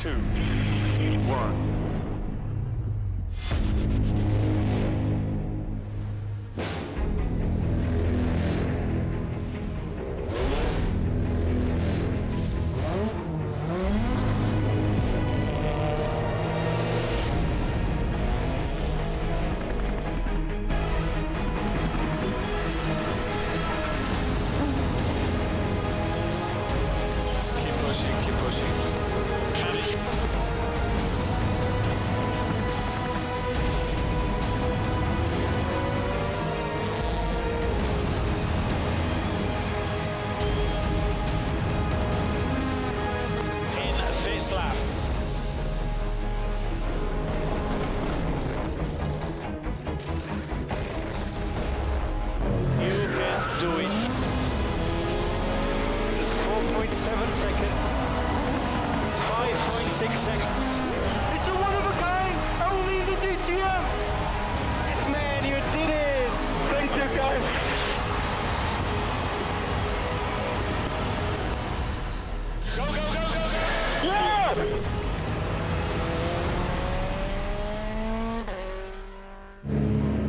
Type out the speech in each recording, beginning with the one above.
2, 1. Keep pushing. Fertig. In Wisla. You can do it. It's 4.7 seconds. 5.6 seconds. It's a one of a kind, only in the DTM. Yes, man, you did it. Thank you, guys. Go, go, go, go, go. Yeah!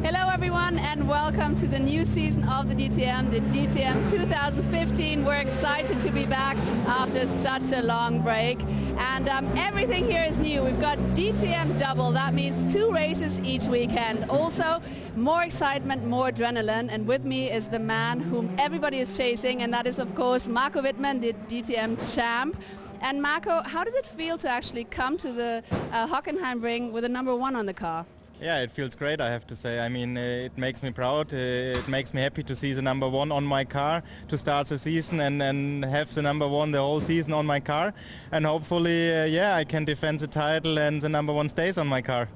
Hello everyone and welcome to the new season of the DTM 2015. We're excited to be back after such a long break, and everything here is new. We've got DTM double, that means 2 races each weekend. Also more excitement, more adrenaline, and with me is the man whom everybody is chasing, and that is of course Marco Wittmann, the DTM champ. And Marco, how does it feel to actually come to the Hockenheim ring with a #1 on the car? Yeah, it feels great, I have to say. I mean, it makes me proud. It makes me happy to see the #1 on my car, to start the season and have the #1 the whole season on my car. And hopefully, yeah, I can defend the title and the #1 stays on my car.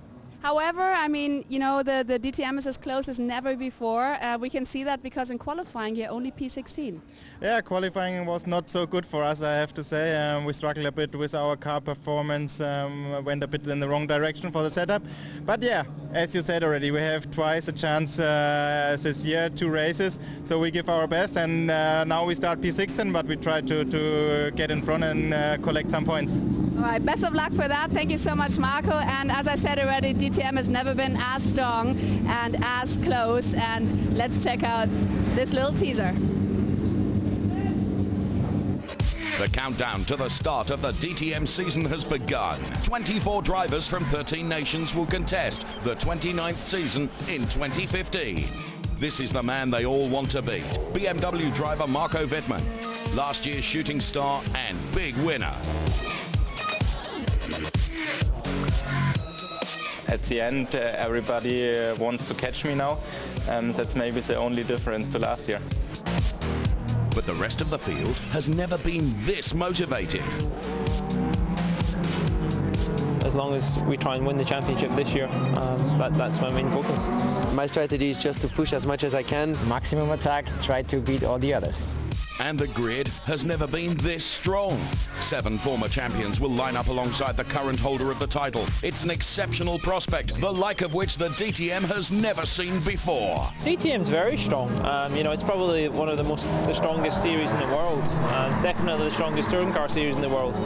However, I mean, you know, the DTM is as close as never before. We can see that because in qualifying you're only P16. Yeah, qualifying was not so good for us, I have to say. We struggled a bit with our car performance, went a bit in the wrong direction for the setup. But yeah, as you said already, we have twice a chance this year, 2 races. So we give our best, and now we start P16, but we try to get in front and collect some points. All right, best of luck for that. Thank you so much, Marco. And as I said already, DTM has never been as strong and as close. And let's check out this little teaser. The countdown to the start of the DTM season has begun. 24 drivers from 13 nations will contest the 29th season in 2015. This is the man they all want to beat. BMW driver Marco Wittmann, last year's shooting star and big winner. At the end, everybody wants to catch me now. That's maybe the only difference to last year. But the rest of the field has never been this motivated. As long as we try and win the championship this year, that's my main focus. My strategy is just to push as much as I can. Maximum attack, try to beat all the others. And the grid has never been this strong. 7 former champions will line up alongside the current holder of the title. It's an exceptional prospect, the like of which the DTM has never seen before. DTM's very strong. You know, it's probably one of the strongest series in the world. Definitely the strongest touring car series in the world.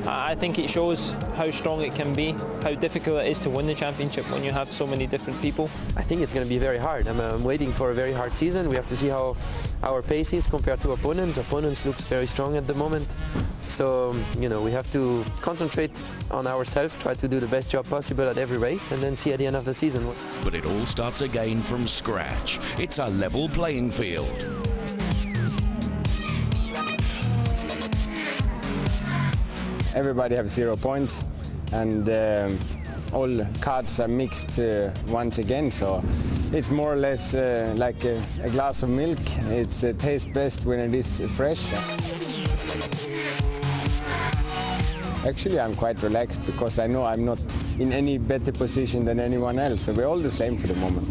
I think it shows how strong it can be, how difficult it is to win the championship when you have so many different people. I think it's going to be very hard. I'm waiting for a very hard season. We have to see how our pace is compared to opponents. Opponents looks very strong at the moment. So, you know, we have to concentrate on ourselves, try to do the best job possible at every race, and then see at the end of the season. But it all starts again from scratch. It's a level playing field. Everybody have 0 points, and all cards are mixed once again, so it's more or less like a glass of milk. It tastes best when it is fresh. Actually, I'm quite relaxed because I know I'm not in any better position than anyone else, so we're all the same for the moment.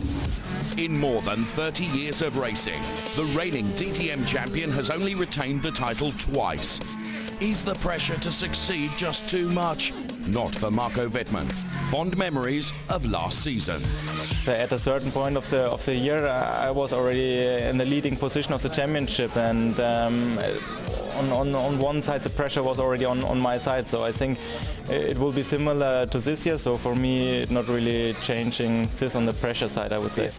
In more than 30 years of racing, the reigning DTM champion has only retained the title twice. Is the pressure to succeed just too much? Not for Marco Wittmann. Fond memories of last season. At a certain point of the year, I was already in the leading position of the championship, and on one side the pressure was already on my side, so I think it will be similar to this year. So for me, not really changing this on the pressure side, I would say.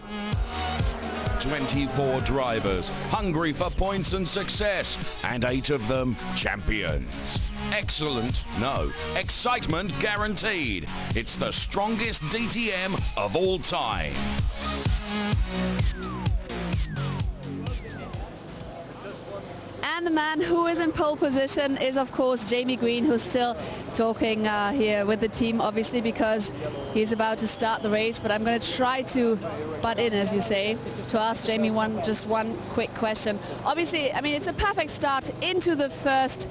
24 drivers, hungry for points and success, and 8 of them champions. Excellent, no, excitement guaranteed. It's the strongest DTM of all time. And the man who is in pole position is, of course, Jamie Green, who's still talking here with the team, obviously, because he's about to start the race. But I'm going to try to butt in, as you say, to ask Jamie just one quick question. Obviously, I mean, it's a perfect start into the first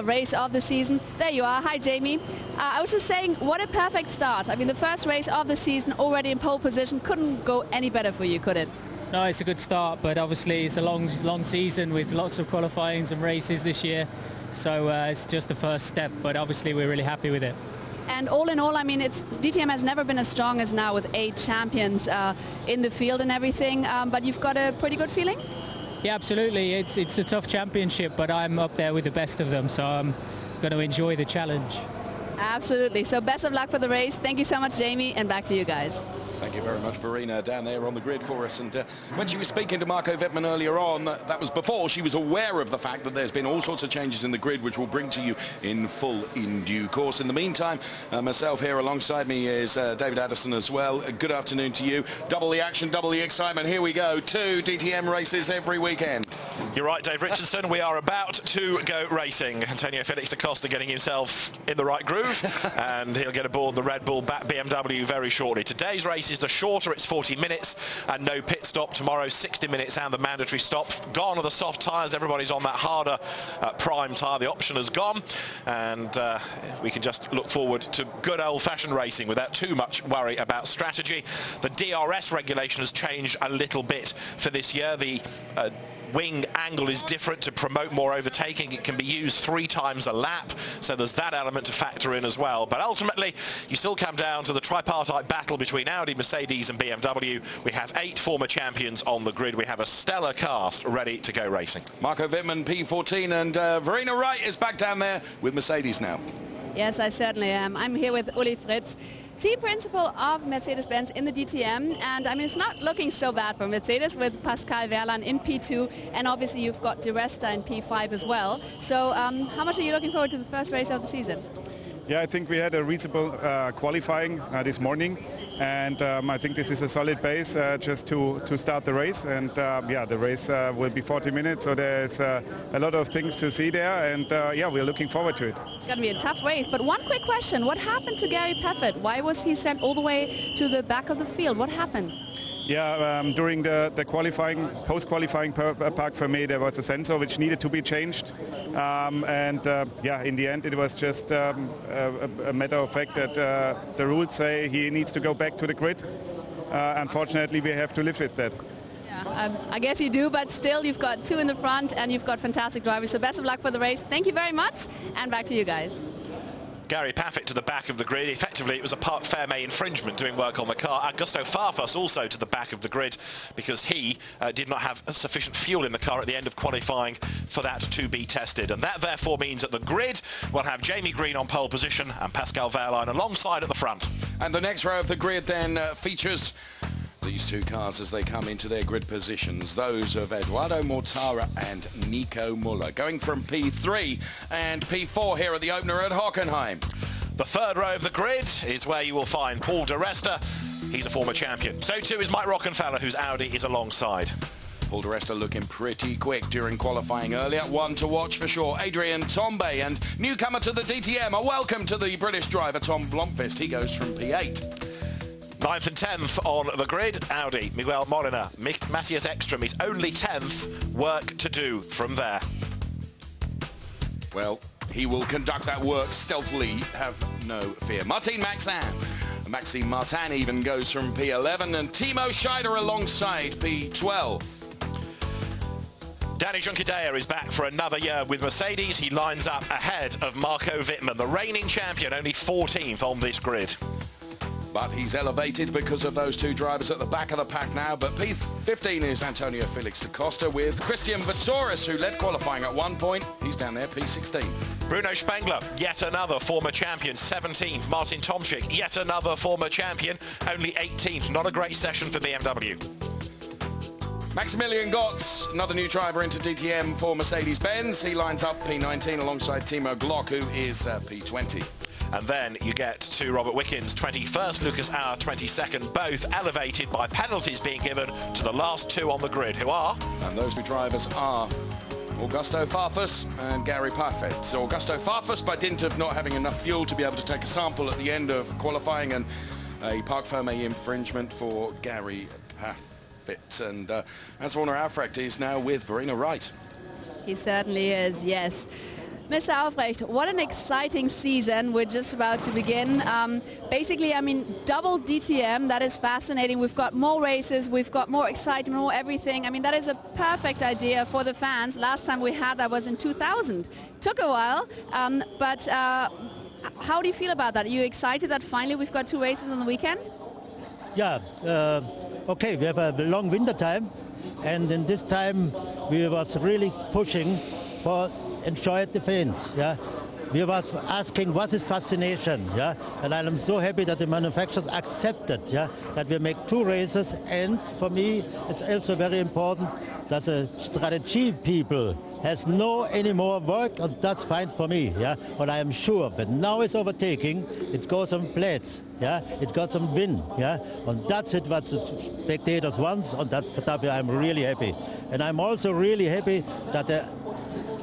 race of the season. There you are. Hi, Jamie. I was just saying, what a perfect start. I mean, the first race of the season already in pole position. Couldn't go any better for you, could it? No, it's a good start, but obviously it's a long season with lots of qualifyings and races this year. So it's just the first step, but obviously we're really happy with it. And all in all, I mean, DTM has never been as strong as now with 8 champions in the field and everything. But you've got a pretty good feeling? Yeah, absolutely. It's a tough championship, but I'm up there with the best of them, so I'm going to enjoy the challenge. Absolutely. So best of luck for the race. Thank you so much, Jamie, and back to you guys. Thank you very much, Verena, down there on the grid for us. And when she was speaking to Marco Wittmann earlier on, that was before she was aware of the fact that there's been all sorts of changes in the grid, which we'll bring to you in full in due course. In the meantime, myself here alongside me is David Addison as well. Good afternoon to you. Double the action, double the excitement. Here we go. 2 DTM races every weekend. You're right, Dave Richardson. We are about to go racing. Antonio Felix da Costa getting himself in the right groove, and he'll get aboard the Red Bull BMW very shortly. Today's race is the shorter, it's 40 minutes and no pit stop. Tomorrow 60 minutes and the mandatory stop. Gone are the soft tyres, everybody's on that harder prime tyre. The option has gone, and we can just look forward to good old-fashioned racing without too much worry about strategy. The DRS regulation has changed a little bit for this year. The wing angle is different to promote more overtaking. It can be used 3 times a lap, so there's that element to factor in as well. But ultimately, you still come down to the tripartite battle between Audi, Mercedes and BMW. We have 8 former champions on the grid. We have a stellar cast ready to go racing. Marco Wittmann, P14, and Verena Wright is back down there with Mercedes now. Yes, I certainly am. I'm here with Uli Fritz, team principal of Mercedes-Benz in the DTM, and I mean, it's not looking so bad for Mercedes with Pascal Wehrlein in P2, and obviously you've got Di Resta in P5 as well. So how much are you looking forward to the first race of the season? Yeah, I think we had a reasonable qualifying this morning, and I think this is a solid base just to start the race. And yeah, the race will be 40 minutes, so there's a lot of things to see there, and yeah, we're looking forward to it. It's going to be a tough race, but one quick question. What happened to Gary Paffett? Why was he sent all the way to the back of the field? What happened? Yeah, during the qualifying, post-qualifying Park for me, there was a sensor which needed to be changed. Yeah, in the end, it was just a matter of fact that the rules say he needs to go back to the grid. Unfortunately, we have to live with that. Yeah, I guess you do, but still, you've got 2 in the front and you've got fantastic drivers. So best of luck for the race. Thank you very much, and back to you guys. Gary Paffett to the back of the grid. Effectively, it was a Parc Fermé infringement doing work on the car. Augusto Farfus also to the back of the grid because he did not have sufficient fuel in the car at the end of qualifying for that to be tested. And that therefore means that the grid will have Jamie Green on pole position and Pascal Wehrlein alongside at the front. And the next row of the grid then features these 2 cars as they come into their grid positions, those of Eduardo Mortara and Nico Muller, going from P3 and P4 here at the opener at Hockenheim. The 3rd row of the grid is where you will find Paul Di Resta. He's a former champion. So too is Mike Rockenfeller, whose Audi is alongside. Paul Di Resta looking pretty quick during qualifying earlier. One to watch for sure, Adrian Tombe, and newcomer to the DTM, a welcome to the British driver Tom Blomqvist. He goes from P8. 9th and 10th on the grid, Audi, Miguel Molina, Matthias Ekstrom. He's only 10th, work to do from there. Well, he will conduct that work stealthily, have no fear. Maxime Martin even goes from P11, and Timo Scheider alongside P12. Danny Junqueira is back for another year with Mercedes. He lines up ahead of Marco Wittmann, the reigning champion, only 14th on this grid. but he's elevated because of those two drivers at the back of the pack now. But P15 is Antonio Felix da Costa with Christian Vatouris, who led qualifying at one point. He's down there, P16. Bruno Spengler, yet another former champion, 17th. Martin Tomczyk, yet another former champion, only 18th. Not a great session for BMW. Maximilian Gotz, another new driver into DTM for Mercedes-Benz. He lines up P19 alongside Timo Glock, who is P20. And then you get to Robert Wickens, 21st, Lucas Auer, 22nd, both elevated by penalties being given to the last two on the grid, who are? And those two drivers are Augusto Farfus and Gary Parfit. So Augusto Farfus, by dint of not having enough fuel to be able to take a sample at the end of qualifying, and a Parc Fermé infringement for Gary Parfit. And as Werner Aufrecht is now with Verena Wright. He certainly is, yes. Mr. Aufrecht, what an exciting season we're just about to begin. Basically, I mean, double DTM, that is fascinating. We've got more races, we've got more excitement, more everything. I mean, that is a perfect idea for the fans. Last time we had that was in 2000. Took a while, but how do you feel about that? Are you excited that finally we've got two races on the weekend? Yeah, okay, we have a long winter time, and in this time we was really pushing for enjoy the fans, yeah. We was asking what is fascination, yeah, and I'm so happy that the manufacturers accepted, yeah, that we make two races. And for me, it's also very important that the strategy people has no any more work, and that's fine for me, yeah. And I am sure that now it's overtaking, it goes on plates, yeah, it got some win, yeah, and that's it what the spectators want, and that I'm really happy. And I'm also really happy that the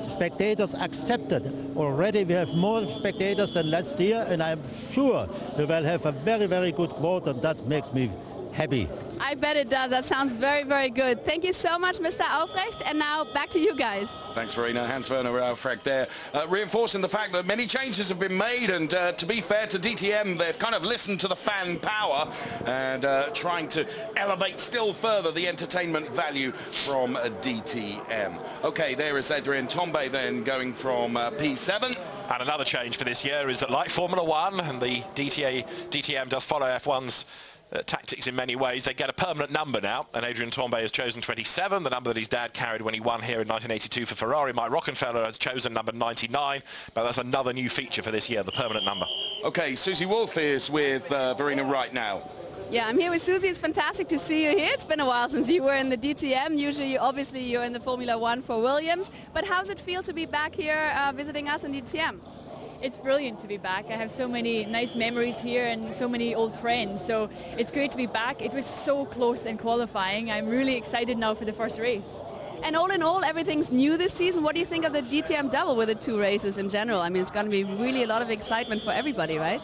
spectators accepted. Already we have more spectators than last year, and I'm sure we will have a very, very good quote, and that makes me happy. I bet it does. That sounds very, very good. Thank you so much, Mr. Aufrecht. And now back to you guys. Thanks, Verena. Hans-Werner Aufrecht there, reinforcing the fact that many changes have been made, and to be fair to DTM, they've kind of listened to the fan power and trying to elevate still further the entertainment value from DTM. Okay, there is Adrien Tombe then going from P7. And another change for this year is that, like Formula One, and the DTM does follow F1's tactics in many ways, they get a permanent number now, and Adrien Tombe has chosen 27, the number that his dad carried when he won here in 1982 for Ferrari. Mike Rockenfeller has chosen number 99, but that's another new feature for this year, the permanent number. Okay, Susie Wolff is with Verena Wright now. Yeah, I'm here with Susie. It's fantastic to see you here. It's been a while since you were in the DTM. Usually, obviously, you're in the Formula One for Williams. But how's it feel to be back here visiting us in DTM? It's brilliant to be back. I have so many nice memories here and so many old friends. So it's great to be back. It was so close in qualifying. I'm really excited now for the first race. And all in all, everything's new this season. What do you think of the DTM double with the two races in general? I mean, it's going to be really a lot of excitement for everybody, right?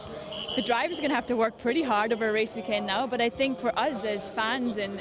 The driver's going to have to work pretty hard over a race weekend now, but I think for us as fans and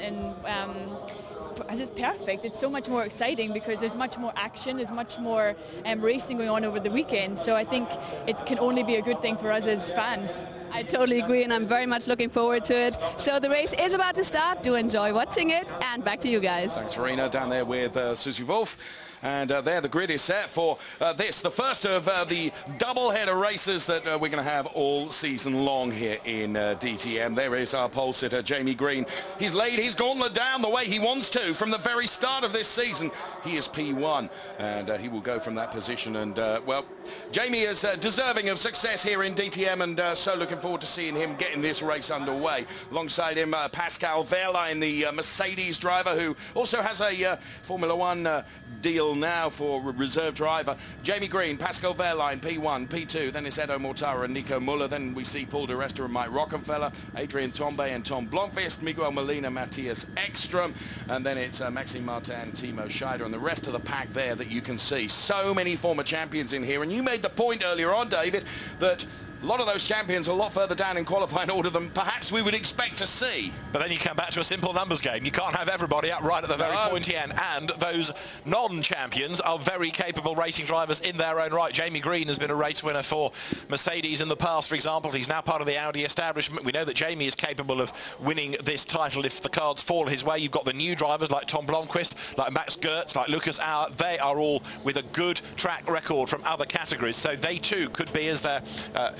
as it's perfect. It's so much more exciting because there's much more action, there's much more racing going on over the weekend. So I think it can only be a good thing for us as fans. I totally agree, and I'm very much looking forward to it. So the race is about to start. Do enjoy watching it, and back to you guys. Thanks, Verena, down there with Susie Wolff. And there the grid is set for this, the first of the double-header races that we're going to have all season long here in DTM. There is our pole sitter, Jamie Green. He's laid his gauntlet down the way he wants to from the very start of this season. He is P1, and he will go from that position. And, well, Jamie is deserving of success here in DTM, and so looking forward to seeing him getting this race underway. Alongside him, Pascal Wehrlein, the Mercedes driver, who also has a Formula One deal now for reserve driver. Jamie Green, Pascal Wehrlein, P1, P2, then it's Edo Mortara and Nico Muller, then we see Paul de Resta and Mike Rockenfeller, Adrien Tombe and Tom Blomqvist, Miguel Molina, Matthias Ekstrom, and then it's Maxime Martin, Timo Scheider, and the rest of the pack there that you can see. So many former champions in here, and you made the point earlier on, David, that a lot of those champions are a lot further down in qualifying order than perhaps we would expect to see. But then you come back to a simple numbers game. You can't have everybody up right at the very pointy end. And those non-champions are very capable racing drivers in their own right. Jamie Green has been a race winner for Mercedes in the past, for example. He's now part of the Audi establishment. We know that Jamie is capable of winning this title if the cards fall his way. You've got the new drivers like Tom Blomqvist, like Max Gertz, like Lucas Auer. They are all with a good track record from other categories. So they too could be, as they're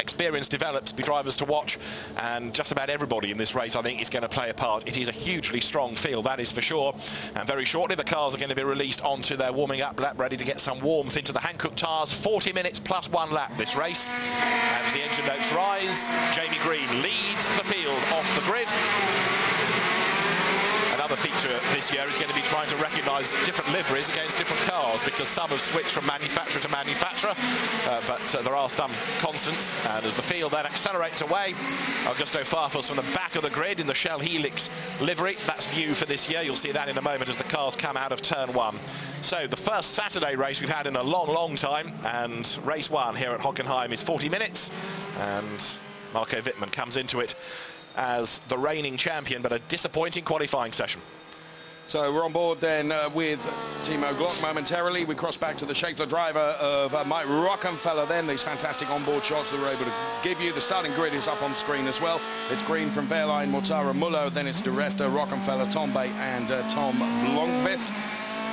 experience develops, be drivers to watch, and just about everybody in this race, I think, is going to play a part. It is a hugely strong field, that is for sure. And very shortly, the cars are going to be released onto their warming-up lap, ready to get some warmth into the Hankook tyres. 40 minutes plus 1 lap this race. As the engine notes rise, Jamie Green leads the field off the grid. Another feature this year is going to be trying to recognise different liveries against different cars, because some have switched from manufacturer to manufacturer, but there are some constants. And as the field then accelerates away, Augusto Farfus from the back of the grid in the Shell Helix livery. That's new for this year. You'll see that in a moment as the cars come out of turn 1. So the first Saturday race we've had in a long, long time, and race 1 here at Hockenheim is 40 minutes, and Marco Wittmann comes into it as the reigning champion, but a disappointing qualifying session. So we're on board then with Timo Glock momentarily. We cross back to the Schaeffler driver of Mike Rockenfeller then. These fantastic onboard shots that we're able to give you. The starting grid is up on screen as well. It's Green from Wehrlein, Mortara, Muller, then it's De Resta, Rockenfeller, Tombe and Tom Blomqvist.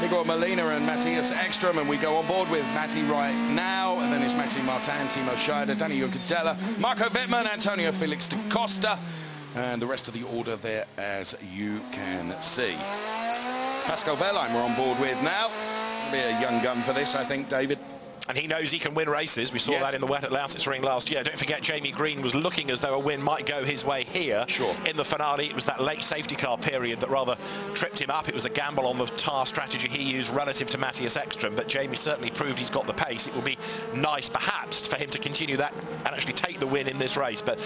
Igor Molina and Matthias Ekstrom, and we go on board with Matti right now, and then it's Maxime Martin, Timo Scheider, Danny Juncadella, Marco Wittmann, Antonio Felix da Costa, and the rest of the order there as you can see. Pascal Wehrlein we're on board with now. Be a young gun for this, I think, David. And he knows he can win races. We saw that in the wet at Lausitz Ring last year. Don't forget, Jamie Green was looking as though a win might go his way here. Sure. In the finale, it was that late safety car period that rather tripped him up. It was a gamble on the tyre strategy he used relative to Matthias Ekstrom, but Jamie certainly proved he's got the pace. It will be nice, perhaps, for him to continue that and actually take the win in this race, but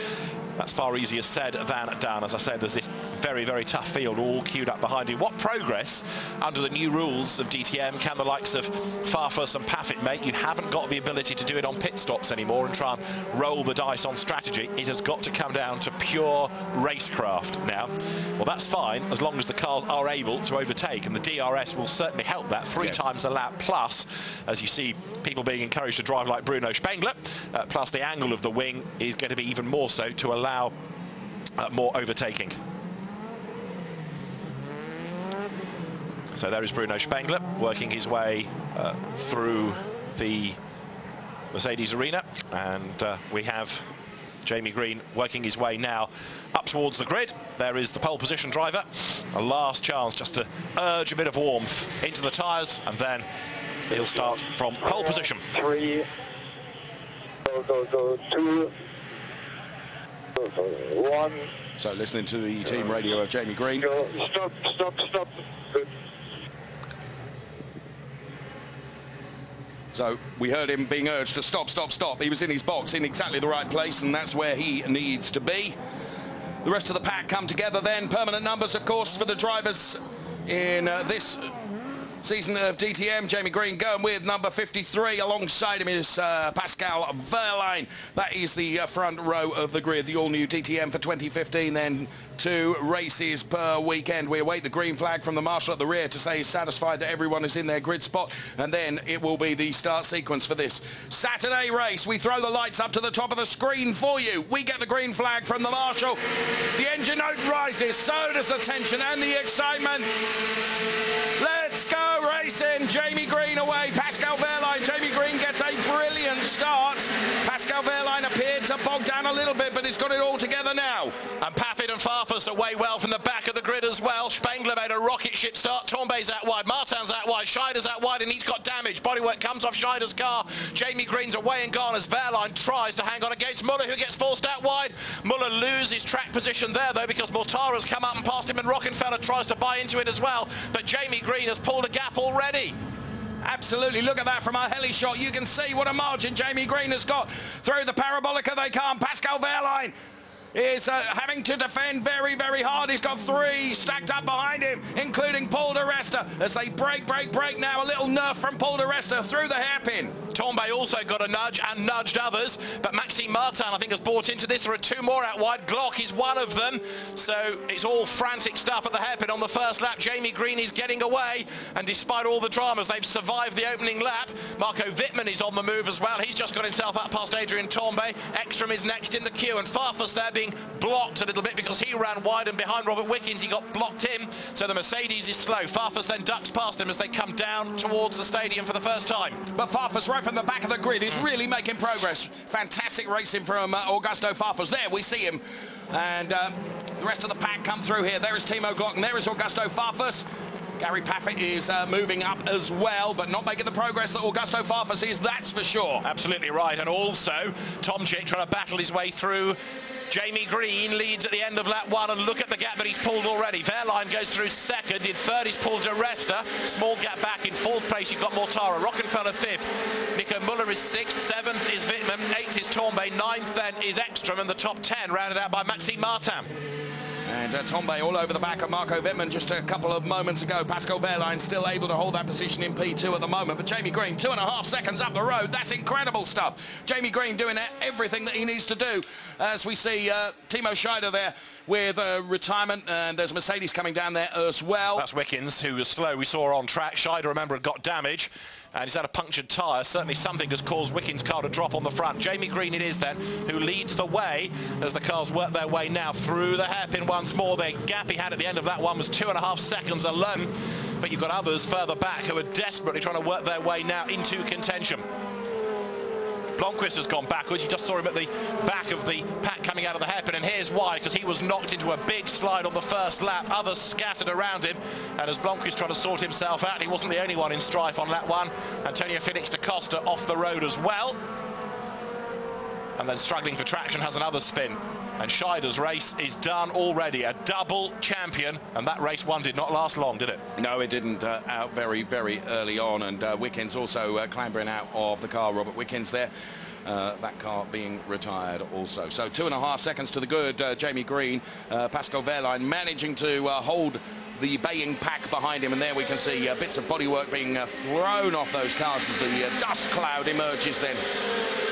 that's far easier said than done. As I said, there's this very, very tough field all queued up behind him. What progress under the new rules of DTM can the likes of Farfus and Paffett make? You haven't got the ability to do it on pit stops anymore and try and roll the dice on strategy. It has got to come down to pure racecraft now. Well, that's fine as long as the cars are able to overtake, and the DRS will certainly help that. 3 times a lap plus, as you see people being encouraged to drive like Bruno Spengler, plus the angle of the wing is going to be even more so to allow more overtaking. So there is Bruno Spengler working his way through the Mercedes arena, and we have Jamie Green working his way now up towards the grid. There is the pole position driver, a last chance just to urge a bit of warmth into the tyres, and then he'll start from pole position. 3, go, 2, 1. So listening to the team radio of Jamie Green. Go, stop. Good. So we heard him being urged to stop. He was in his box in exactly the right place, and that's where he needs to be. The rest of the pack come together then. Permanent numbers, of course, for the drivers in this season of DTM. Jamie Green going with number 53. Alongside him is Pascal Wehrlein. That is the front row of the grid. The all-new DTM for 2015 then. 2 races per weekend. We await the green flag from the marshal at the rear to say he's satisfied that everyone is in their grid spot, and then it will be the start sequence for this Saturday race. We throw the lights up to the top of the screen for you. We get the green flag from the marshal. The engine note rises, so does the tension and the excitement. Let's go racing. Jamie Green away. Pascal Wehrlein. Jamie Green gets a brilliant start. Pascal Wehrlein appeared to bog down a little bit, but he's got it all together now. And Paffett and Farfus away well from the back of the grid as well. Spengler made a rocket ship start. Tombe's out wide. Martin's out wide. Scheider's out wide, and he's got damage. Bodywork comes off Scheider's car. Jamie Green's away and gone as Wehrlein tries to hang on against Muller, who gets forced out wide. Muller loses track position there, though, because Mortara's come up and passed him, and Rockenfeller tries to buy into it as well. But Jamie Green has pulled a gap already. Absolutely, look at that from our heli shot. You can see what a margin Jamie Green has got. Through the parabolica they come. Pascal Wehrlein is having to defend very, very hard. He's got 3 stacked up behind him, including Paul de Resta. As they break now. A little nerf from Paul de Resta through the hairpin. Tombe also got a nudge and nudged others, but Maxime Martin, I think, has bought into this. There are 2 more out wide. Glock is one of them. So it's all frantic stuff at the hairpin on the first lap. Jamie Green is getting away, and despite all the dramas, they've survived the opening lap. Marco Wittmann is on the move as well. He's just got himself up past Adrian Tombe. Ekstrom is next in the queue, and Farfus there being being blocked a little bit because he ran wide, and behind Robert Wickens he got blocked in, so the Mercedes is slow. Farfus then ducks past him as they come down towards the stadium for the first time. But Farfus, right from the back of the grid, is really making progress. Fantastic racing from Augusto Farfus. There we see him, and the rest of the pack come through here. There is Timo Glock, and there is Augusto Farfus. Gary Paffett is moving up as well, but not making the progress that Augusto Farfus is, that's for sure. Absolutely right, and also Tomczyk trying to battle his way through. Jamie Green leads at the end of lap 1, and look at the gap that he's pulled already. Wehrlein goes through second. In third, he's pulled Resta. Small gap back. In fourth place, you've got Mortara. Rockenfeller fifth. Nico Muller is sixth. Seventh is Wittmann. Eighth is Tombe. Ninth then is Ekstrom, and the top 10 rounded out by Maxime Martin. And Tombe all over the back of Marco Wittmann just a couple of moments ago. Pascal Wehrlein still able to hold that position in P2 at the moment. But Jamie Green, 2.5 seconds up the road. That's incredible stuff. Jamie Green doing everything that he needs to do. As we see Timo Scheider there with retirement. And there's Mercedes coming down there as well. That's Wickens, who was slow. We saw on track. Scheider, remember, had got damage. And he's had a punctured tyre. Certainly something has caused Wickens' car to drop on the front. Jamie Green it is then who leads the way as the cars work their way now through the hairpin once more. The gap he had at the end of that one was 2.5 seconds alone. But you've got others further back who are desperately trying to work their way now into contention. Blomqvist has gone backwards. You just saw him at the back of the pack coming out of the hairpin, and here's why, because he was knocked into a big slide on the first lap. Others scattered around him, and as Blomqvist trying to sort himself out, he wasn't the only one in strife on lap 1. Antonio Felix da Costa off the road as well. And then struggling for traction has another spin. And Scheider's race is done already. A double champion, and that race one did not last long, did it? No, it didn't. Out very, very early on, and Wickens also clambering out of the car. Robert Wickens there. That car being retired also. So 2.5 seconds to the good. Jamie Green, Pascal Wehrlein managing to hold the baying pack behind him, and there we can see bits of bodywork being thrown off those cars as the dust cloud emerges then.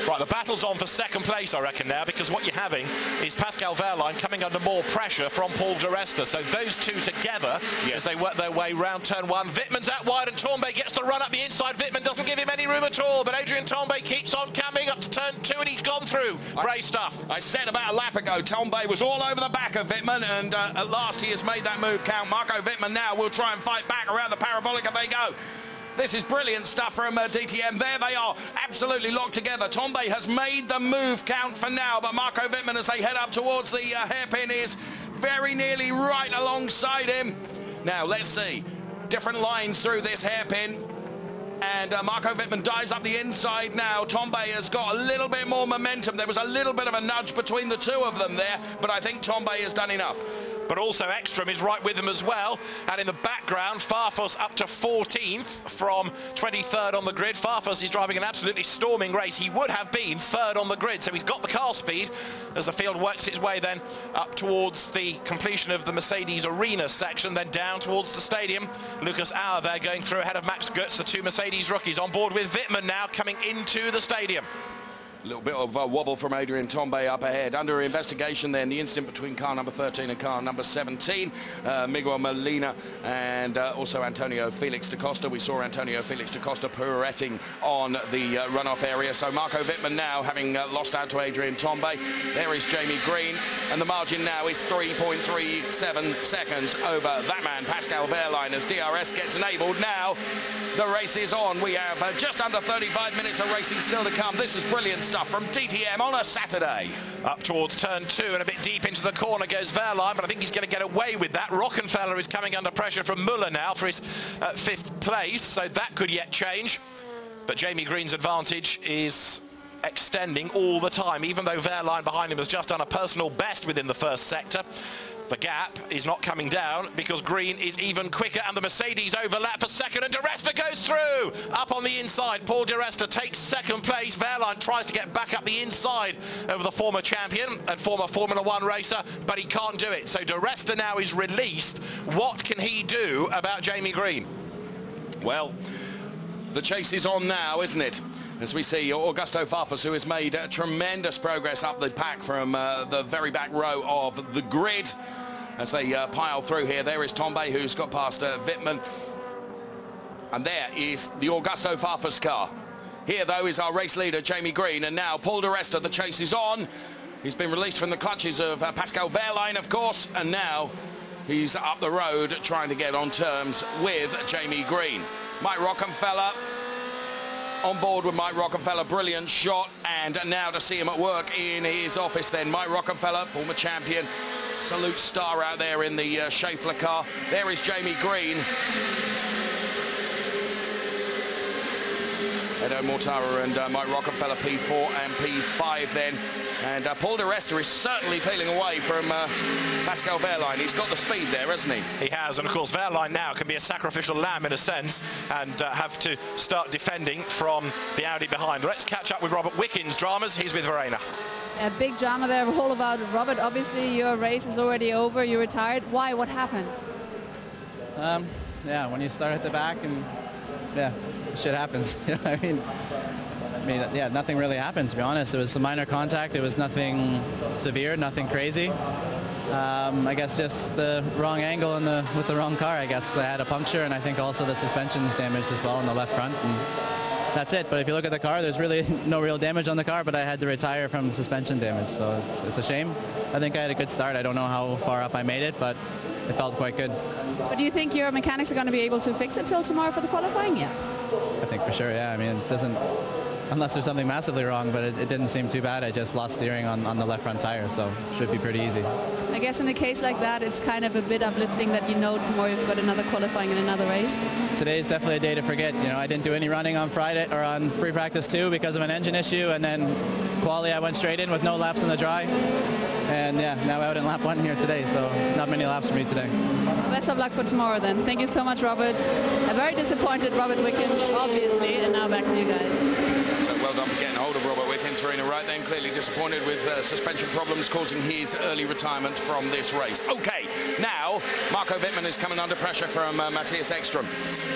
Right, the battle's on for second place, I reckon, now, because what you're having is Pascal Wehrlein coming under more pressure from Paul de Resta. So those two together, as they work their way round turn 1. Wittmann's out wide, and Tombe gets the run up the inside. Wittmann doesn't give him any room at all, but Adrian Tombe keeps on coming up to turn 2, and he's gone through. Brave stuff. I said about a lap ago, Tombe was all over the back of Wittmann, and at last he has made that move count. Marco Wittmann now will try and fight back around the parabolic, and they go. This is brilliant stuff from DTM. There they are, absolutely locked together. Tombe has made the move count for now, but Marco Wittmann, as they head up towards the hairpin, is very nearly right alongside him. Now, let's see. Different lines through this hairpin. And Marco Wittmann dives up the inside now. Tombe has got a little bit more momentum. There was a little bit of a nudge between the two of them there, but I think Tombe has done enough. But also Ekstrom is right with them as well. And in the background, Farfus up to 14th from 23rd on the grid. Farfus is driving an absolutely storming race. He would have been 3rd on the grid, so he's got the car speed as the field works its way then up towards the completion of the Mercedes Arena section, then down towards the stadium. Lucas Auer there going through ahead of Max Goetz, the two Mercedes rookies on board with Wittmann now coming into the stadium. A little bit of wobble from Adrian Tombe up ahead. Under investigation then, the incident between car number 13 and car number 17. Miguel Molina and also Antonio Felix da Costa. We saw Antonio Felix da Costa pirouetting on the runoff area. So Marco Wittmann now having lost out to Adrian Tombe. There is Jamie Green, and the margin now is 3.37 seconds over that man, Pascal Wehrlein, as DRS gets enabled. Now the race is on. We have just under 35 minutes of racing still to come. This is brilliant stuff from DTM on a Saturday. Up towards turn 2 and a bit deep into the corner goes Wehrlein, but I think he's going to get away with that. Rockenfeller is coming under pressure from Muller now for his 5th place, so that could yet change. But Jamie Green's advantage is extending all the time, even though Wehrlein behind him has just done a personal best within the first sector. The gap is not coming down because Green is even quicker, and the Mercedes overlap for second, and de Resta goes through. Up on the inside, Paul de Resta takes second place. Wehrlein tries to get back up the inside of the former champion and former Formula 1 racer, but he can't do it. So de Resta now is released. What can he do about Jamie Green? Well, the chase is on now, isn't it? As we see Augusto Farfus, who has made tremendous progress up the pack from the very back row of the grid. As they pile through here, there is Tombe, who's got past Wittmann. And there is the Augusto Farfus car. Here, though, is our race leader, Jamie Green. And now Paul de Resta, the chase is on. He's been released from the clutches of Pascal Wehrlein, of course, and now he's up the road trying to get on terms with Jamie Green. Mike Rockenfeller on board with Mike Rockenfeller, brilliant shot, and now to see him at work in his office then. Mike Rockenfeller, former champion, salute star out there in the Schaeffler car. There is Jamie Green. Edo Mortara and Mike Rockenfeller P4 and P5 then. And Paul de Resta is certainly peeling away from Pascal Wehrlein. He's got the speed there, hasn't he? He has, and of course Wehrlein now can be a sacrificial lamb in a sense and have to start defending from the Audi behind. Let's catch up with Robert Wickens' dramas. He's with Verena. A big drama there all about Robert. Obviously your race is already over, you retired. Why? What happened? Yeah, when you start at the back and yeah, shit happens. You know what I mean? Yeah, nothing really happened, to be honest. It was a minor contact. It was nothing severe, nothing crazy. I guess just the wrong angle with the wrong car, I guess, because I had a puncture, and I think also the suspension's damaged as well in the left front. And that's it. But if you look at the car, there's really no real damage on the car, but I had to retire from suspension damage, so it's a shame. I think I had a good start. I don't know how far up I made it, but it felt quite good. But do you think your mechanics are going to be able to fix it till tomorrow for the qualifying? Yeah. I think for sure, yeah. I mean, it doesn't... Unless there's something massively wrong, but it didn't seem too bad. I just lost steering on the left front tire, so should be pretty easy. I guess in a case like that, it's kind of a bit uplifting that you know tomorrow you've got another qualifying and another race. Today's definitely a day to forget. You know, I didn't do any running on Friday or on free practice 2 because of an engine issue, and then quali I went straight in with no laps in the dry. And yeah, now out in lap 1 here today, so not many laps for me today. Best of luck for tomorrow then. Thank you so much, Robert. A very disappointed Robert Wickens, obviously, and now back to you guys. So well done for getting hold of Robert Wickens. Verena right then, clearly disappointed with suspension problems causing his early retirement from this race. Okay, now Marco Wittmann is coming under pressure from Matthias Ekström.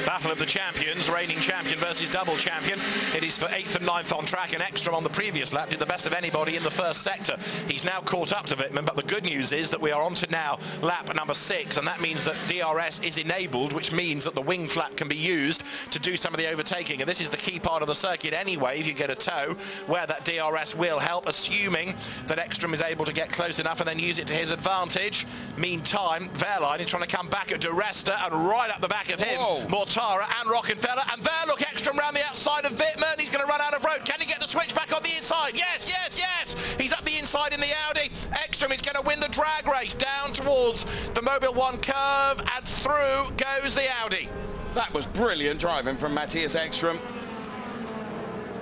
Battle of the champions, reigning champion versus double champion. It is for 8th and 9th on track, and Ekström on the previous lap did the best of anybody in the first sector. He's now caught up to Wittmann, but the good news is that we are on to now lap number 6, and that means that DRS is enabled, which means that the wing flap can be used to do some of the overtaking. And this is the key part of the circuit anyway, if you get a tow, where that DRS will help, assuming that Ekström is able to get close enough and then use it to his advantage. Meantime, Wehrlein is trying to come back at de Resta, and right up the back of him, Mortara and Rockenfeller, and there, look, Ekström round the outside of Wittmann. He's going to run out of road. Can he get the switch back on the inside? Yes, yes, yes! He's up the inside in the Audi. Ekström is going to win the drag race down towards the Mobile 1 curve, and through goes the Audi. That was brilliant driving from Matthias Ekström.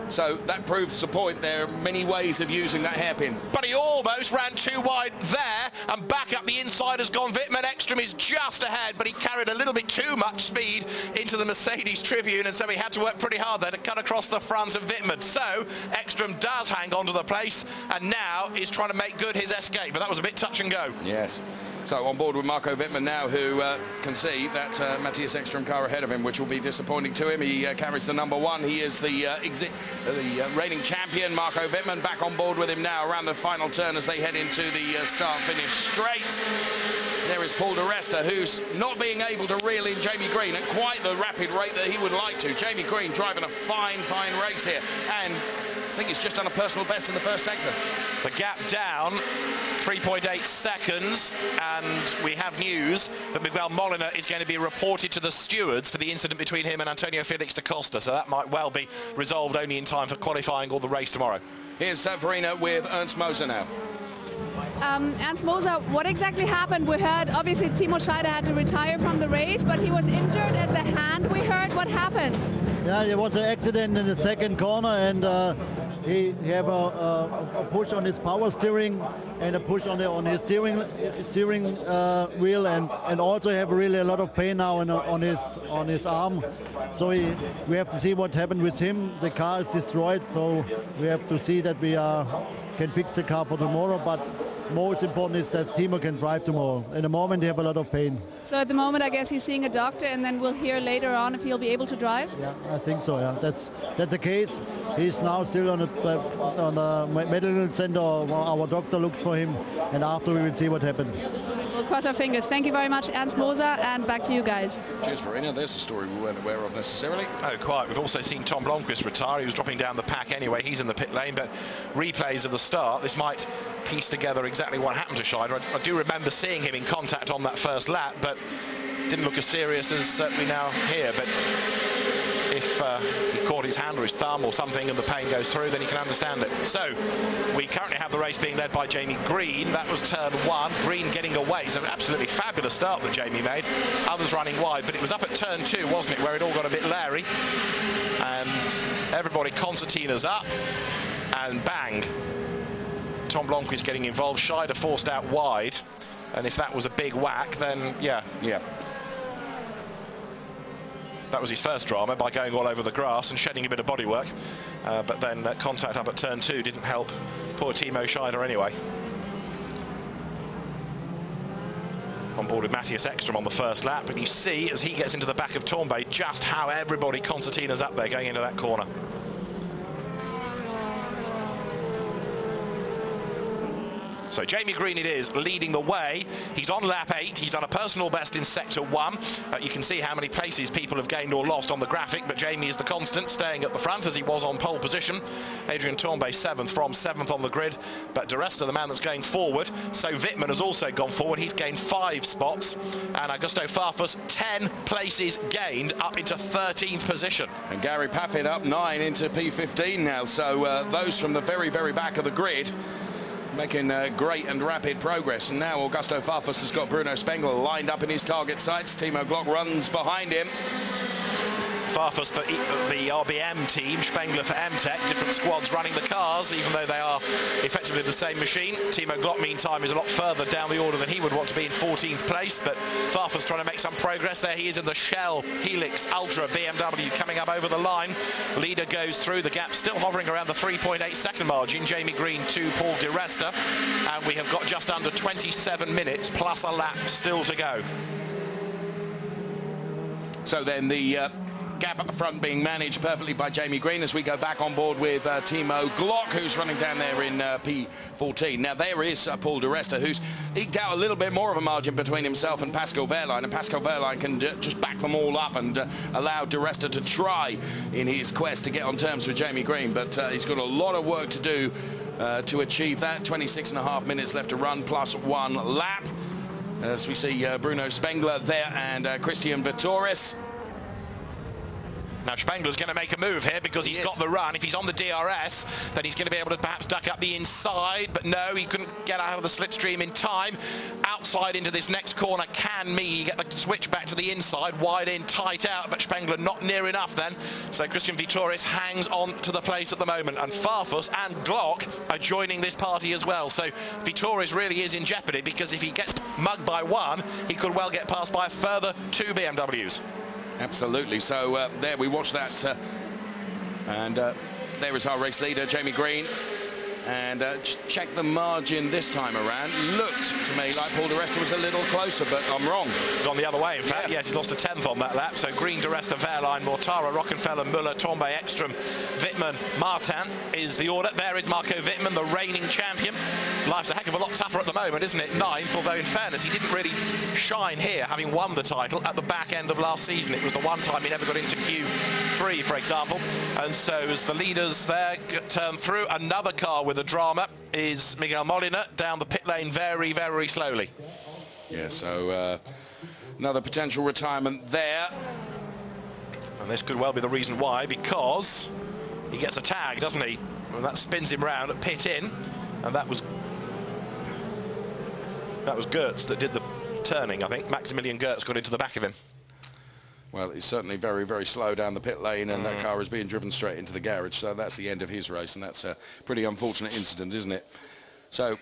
So that proves the point. There are many ways of using that hairpin. But he almost ran too wide there, and back up the inside has gone Wittmann. Ekström is just ahead, but he carried a little bit too much speed into the Mercedes Tribune, and so he had to work pretty hard there to cut across the front of Wittmann. So Ekström does hang on to the place, and now is trying to make good his escape, but that was a bit touch and go. Yes. So on board with Marco Wittmann now, who can see that Matthias Ekström car ahead of him, which will be disappointing to him. He carries the number 1. He is the reigning champion. Marco Wittmann back on board with him now around the final turn as they head into the start-finish straight. There is Paul de Resta, who's not being able to reel in Jamie Green at quite the rapid rate that he would like to. Jamie Green driving a fine, fine race here, and I think he's just done a personal best in the first sector. The gap down 3.8 seconds, and we have news that Miguel Molina is going to be reported to the stewards for the incident between him and Antonio Felix da Costa, so that might well be resolved only in time for qualifying or the race tomorrow. Here's Verena with Ernst Moser now. Ernst Moser, what exactly happened? We heard, obviously, Timo Scheider had to retire from the race, but he was injured at the hand, we heard. What happened? Yeah, there was an accident in the second corner, and he have a push on his power steering and a push on his steering wheel, and also have really a lot of pain now on his arm. So we have to see what happened with him. The car is destroyed, so we have to see that we can fix the car for tomorrow. But most important is that Timo can drive tomorrow. In the moment, they have a lot of pain. So at the moment, I guess he's seeing a doctor, and then we'll hear later on if he'll be able to drive? Yeah, I think so, yeah. That's the case. He's now still on the medical center. Our doctor looks for him, and after we will see what happened. we'll cross our fingers. Thank you very much, Ernst Moser, and back to you guys. Cheers, Verena. There's a story we weren't aware of necessarily. Oh, quite. We've also seen Tom Blomqvist retire. He was dropping down the pack anyway. He's in the pit lane, but replays of the start, this might piece together exactly what happened to Scheider. I do remember seeing him in contact on that first lap, but didn't look as serious as we now hear. But if he caught his hand or his thumb or something and the pain goes through, then he can understand it. So we currently have the race being led by Jamie Green. That was turn 1. Green getting away. It's an absolutely fabulous start that Jamie made. Others running wide, but it was up at turn 2, wasn't it, where it all got a bit leery. And everybody concertina's up, and bang, Tom Blomqvist getting involved. Scheider forced out wide, and if that was a big whack, then yeah. That was his first drama by going all over the grass and shedding a bit of bodywork. But then contact up at turn 2 didn't help poor Timo Scheider anyway. On board with Matthias Ekström on the first lap, and you see as he gets into the back of Tornbay just how everybody concertina's up there going into that corner. So Jamie Green it is, leading the way. He's on lap 8. He's done a personal best in sector 1. You can see how many places people have gained or lost on the graphic, but Jamie is the constant, staying at the front as he was on pole position. Adrian Tornbay 7th from 7th on the grid, but De Resta, the man that's going forward. So Wittmann has also gone forward. He's gained 5 spots, and Augusto Farfus 10 places gained up into 13th position. And Gary Paffett up 9 into P15 now. So those from the very, very back of the grid making great and rapid progress. And now Augusto Farfus has got Bruno Spengler lined up in his target sights. Timo Glock runs behind him. Farfus for the RBM team, Spengler for MTech, different squads running the cars, even though they are effectively the same machine. Timo Glock, meantime, is a lot further down the order than he would want to be in 14th place, but Farfus trying to make some progress. There he is in the Shell Helix Ultra BMW coming up over the line. Leader goes through, the gap still hovering around the 3.8 second margin. Jamie Green to Paul De Resta, and we have got just under 27 minutes plus a lap still to go. So then the gap at the front being managed perfectly by Jamie Green as we go back on board with Timo Glock, who's running down there in P14. Now there is Paul De Resta, who's eked out a little bit more of a margin between himself and Pascal Wehrlein, and Pascal Wehrlein can just back them all up and allow De Resta to try in his quest to get on terms with Jamie Green, but he's got a lot of work to do to achieve that. 26.5 minutes left to run plus 1 lap as we see Bruno Spengler there and Christian Vittoris. Now Spengler's going to make a move here because he's got the run. If he's on the DRS, then he's going to be able to perhaps duck up the inside, but no, he couldn't get out of the slipstream in time. Outside into this next corner can mean you get the switch back to the inside, wide in, tight out, but Spengler not near enough then. So Christian Vittoris hangs on to the place at the moment, and Farfus and Glock are joining this party as well. So Vittoris really is in jeopardy, because if he gets mugged by 1, he could well get passed by a further 2 BMWs. Absolutely. So there we watch that, and there is our race leader, Jamie Green. And check the margin this time around. Looked to me like Paul De Resta was a little closer, but I'm wrong. Gone the other way, in fact. Yes, he's lost a 10th on that lap. So Green, De Resta, Wehrlein, Mortara, Rockenfeller, Müller, Tornbay, Ekström, Wittmann, Martin is the order. There is Marco Wittmann, the reigning champion. Life's a heck of a lot tougher at the moment, isn't it? 9th, although in fairness, he didn't really shine here, having won the title at the back end of last season. It was the one time he never got into Q3, for example. And so as the leaders there turn through, another car with a drama is Miguel Molina down the pit lane very, very slowly. Yeah, so another potential retirement there. And this could well be the reason why, because he gets a tag, doesn't he? And that spins him round at pit in, and that was Gertz that did the turning, I think. Maximilian Gertz got into the back of him. Well, he's certainly very, very slow down the pit lane, and that car is being driven straight into the garage, so that's the end of his race, and that's a pretty unfortunate incident, isn't it? So,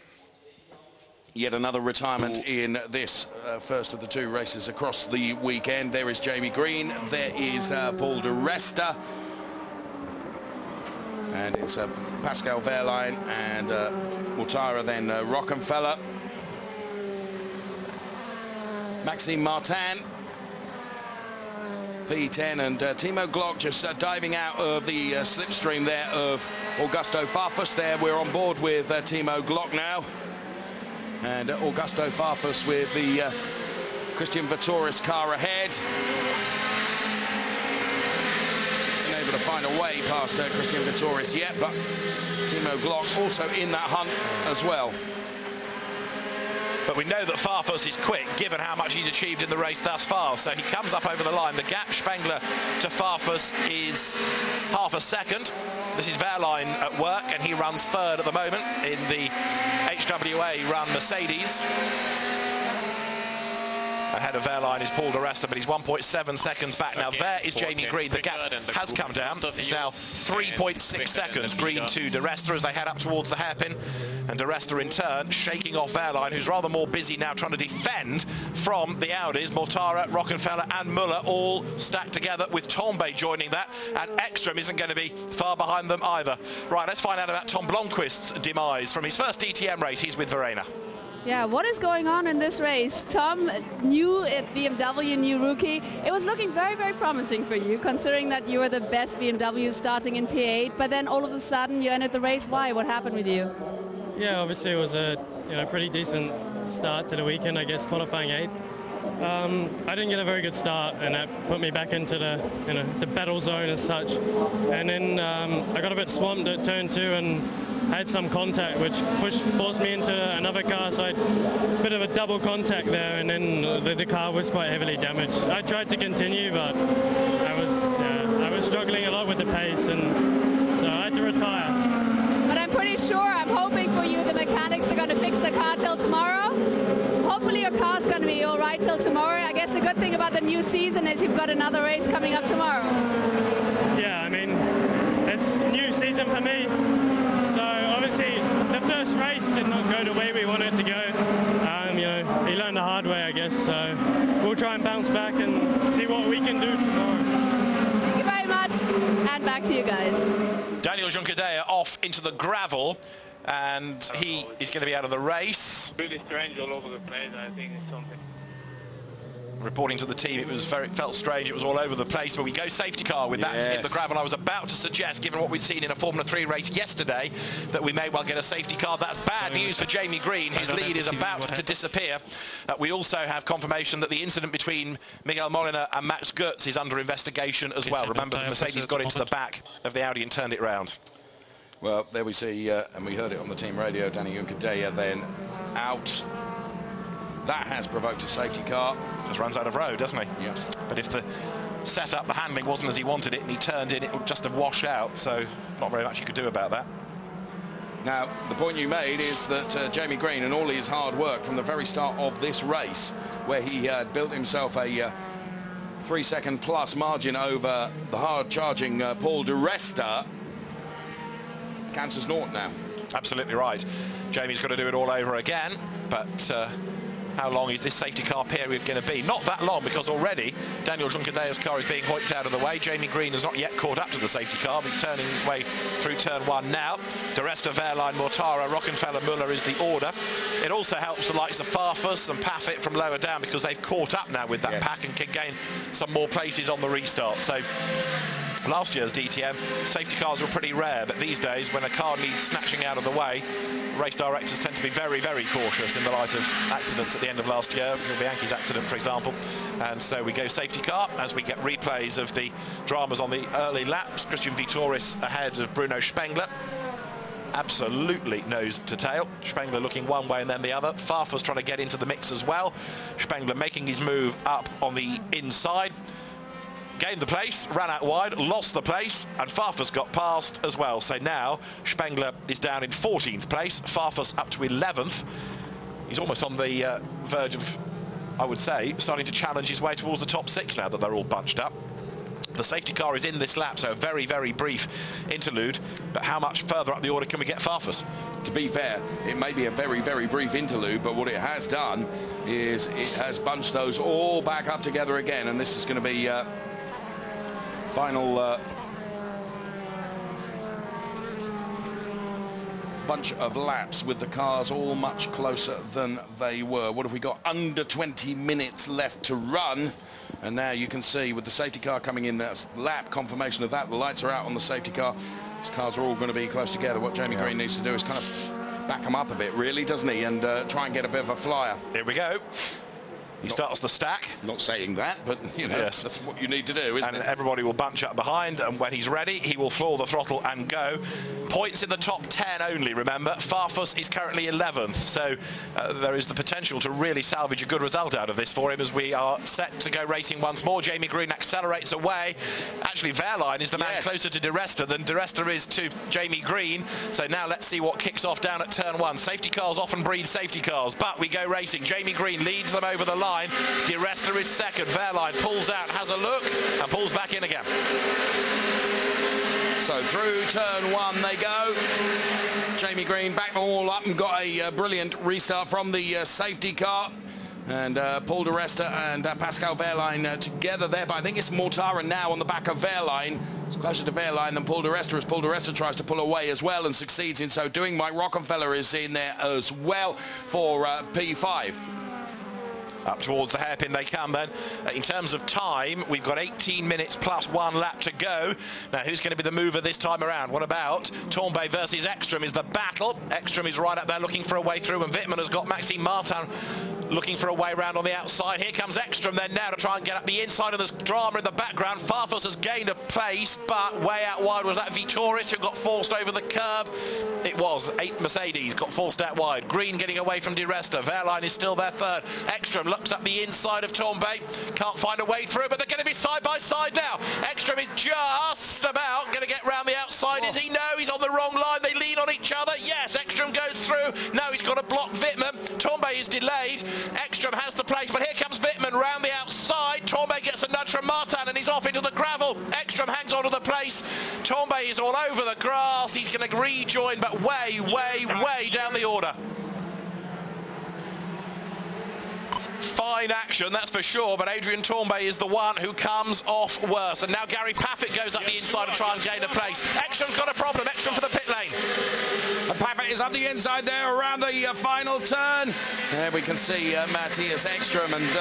yet another retirement in this first of the 2 races across the weekend. There is Jamie Green, there is Paul De Resta, and it's Pascal Wehrlein and Mortara, then Rockenfeller. Maxime Martin, P10, and Timo Glock just diving out of the slipstream there of Augusto Farfus. There we're on board with Timo Glock now. And Augusto Farfus with the Christian Vittoris car ahead. Been able to find a way past Christian Vittoris yet, but Timo Glock also in that hunt as well. But we know that Farfus is quick, given how much he's achieved in the race thus far. So he comes up over the line. The gap, Spengler to Farfus, is half a second. This is Wehrlein at work, and he runs third at the moment in the HWA run Mercedes. Ahead of Wehrlein is Paul di Resta, but he's 1.7 seconds back. Now there is Jamie Green. The gap has come down. It's now 3.6 seconds. Green to di Resta as they head up towards the hairpin. And di Resta in turn shaking off Wehrlein, who's rather more busy now trying to defend from the Audis. Mortara, Rockenfeller and Muller all stacked together, with Tombe joining that. And Ekstrom isn't going to be far behind them either. Right, let's find out about Tom Blomqvist's demise from his first DTM race. He's with Verena. Yeah, what is going on in this race? Tom, new at BMW, new rookie. It was looking very, very promising for you, considering that you were the best BMW starting in P8, but then all of a sudden you ended the race. Why? What happened with you? Yeah, obviously it was a pretty decent start to the weekend, I guess, qualifying 8th. I didn't get a very good start, and that put me back into the battle zone as such. And then I got a bit swamped at turn 2 and had some contact, which forced me into another car, so I had a bit of a double contact there, and then the car was quite heavily damaged. I tried to continue, but I was struggling a lot with the pace, and so I had to retire. But I'm pretty sure, I'm hoping for you, the mechanics are going to fix the car till tomorrow. Hopefully your car's going to be all right till tomorrow. I guess the good thing about the new season is you've got another race coming up tomorrow. Yeah, I mean, it's a new season for me. So obviously the first race did not go the way we wanted it to go. He learned the hard way, I guess. So we'll try and bounce back and see what we can do tomorrow. Thank you very much, and back to you guys. Daniel Junqueira off into the gravel, and he is going to be out of the race. Really strange all over the place. I think it's something. Reporting to the team, it felt strange. It was all over the place. But we go safety car with that in the gravel. I was about to suggest, given what we'd seen in a Formula 3 race yesterday, that we may well get a safety car. That's bad news for Jamie Green. His lead is about to disappear. We also have confirmation that the incident between Miguel Molina and Max Goetz is under investigation as well. Remember, the Mercedes got into the back of the Audi and turned it round. Well, there we see, and we heard it on the team radio, Danny Junqueira then out. That has provoked a safety car. Just runs out of road, doesn't he? Yeah. But if the setup, the handling wasn't as he wanted it, and he turned in, it would just have washed out. So not very much you could do about that. Now, the point you made is that Jamie Green and all his hard work from the very start of this race, where he had built himself a 3-second plus margin over the hard-charging Paul di Resta, cancels naught now. Absolutely right. Jamie's got to do it all over again, but how long is this safety car period going to be? Not that long, because already Daniel Junqueira's car is being hoiked out of the way. Jamie Green has not yet caught up to the safety car, but turning his way through turn 1 now. Di Resta, Wehrlein, Mortara, Rockenfeller, Muller is the order. It also helps the likes of Farfus and Paffett from lower down, because they've caught up now with that pack and can gain some more places on the restart. So last year's DTM, safety cars were pretty rare, but these days, when a car needs snatching out of the way, race directors tend to be very, very cautious in the light of accidents at the end of last year, the Bianchi's accident, for example. And so we go safety car as we get replays of the dramas on the early laps. Christian Vittoris ahead of Bruno Spengler. Absolutely nose to tail. Spengler looking one way and then the other. Farfus trying to get into the mix as well. Spengler making his move up on the inside. Gained the place, ran out wide, lost the place, and Farfus got past as well. So now Spengler is down in 14th place, Farfus up to 11th. He's almost on the verge of, I would say, starting to challenge his way towards the top 6 now that they're all bunched up. The safety car is in this lap, so a very, very brief interlude. But how much further up the order can we get Farfus? To be fair, it may be a very, very brief interlude, but what it has done is it has bunched those all back up together again, and this is going to be final bunch of laps with the cars all much closer than they were. What have we got? Under 20 minutes left to run. And now you can see with the safety car coming in, that's lap confirmation of that. The lights are out on the safety car. These cars are all going to be close together. What Jamie Green needs to do is kind of back him up a bit, really, doesn't he? And try and get a bit of a flyer. Here we go. He starts the stack. Not saying that, but, you know, yes, that's what you need to do, isn't and it? everybody will bunch up behind, and when he's ready, he will floor the throttle and go. Points in the top 10 only, remember. Farfus is currently 11th, so there is the potential to really salvage a good result out of this for him as we are set to go racing once more. Jamie Green accelerates away. Actually, Wehrlein is the man closer to De Resta than De Resta is to Jamie Green, so now let's see what kicks off down at turn 1. Safety cars often breed safety cars, but we go racing. Jamie Green leads them over the line. De Resta is second. Wehrlein pulls out, has a look, and pulls back in again. So through turn 1 they go. Jamie Green backed them all up and got a brilliant restart from the safety car. And Paul De Resta and Pascal Wehrlein together there. But I think it's Mortara now on the back of Wehrlein. It's closer to Wehrlein than Paul De Resta, as Paul De Resta tries to pull away as well and succeeds in so doing. Mike Rockefeller is in there as well for P5. Up towards the hairpin they come then. In terms of time, we've got 18 minutes plus 1 lap to go. Now, who's going to be the mover this time around? What about Torbay versus Ekstrom is the battle. Ekstrom is right up there looking for a way through, and Wittmann has got Maxime Martin looking for a way around on the outside. Here comes Ekstrom then now to try and get up the inside, and there's drama in the background. Farfus has gained a place, but way out wide was that Vitoris who got forced over the curb. It was 8 Mercedes got forced out wide. Green getting away from De Resta. Wehrlein is still there third. Ekstrom looks up the inside of Torbay, can't find a way through, but they're going to be side by side now. Ekstrom is just about going to get round the outside. Is he? No, he's on the wrong line. They lean on each other. Yes, Ekstrom goes through. No, he's got to block Wittmann. Torbay is delayed. Ekstrom has the place, but here comes Wittmann round the outside. Torbay gets a nudge from Martin, and he's off into the gravel. Ekstrom hangs onto the place. Torbay is all over the grass. He's going to rejoin, but way, way, way down the order. Fine action, that's for sure, but Adrian Torbay is the one who comes off worse. And now Gary Paffett goes up the inside to try and gain a place. Ekstrom's got a problem. Ekstrom for the pit lane. And Paffett is up the inside there around the final turn. There we can see Matthias Ekstrom. And,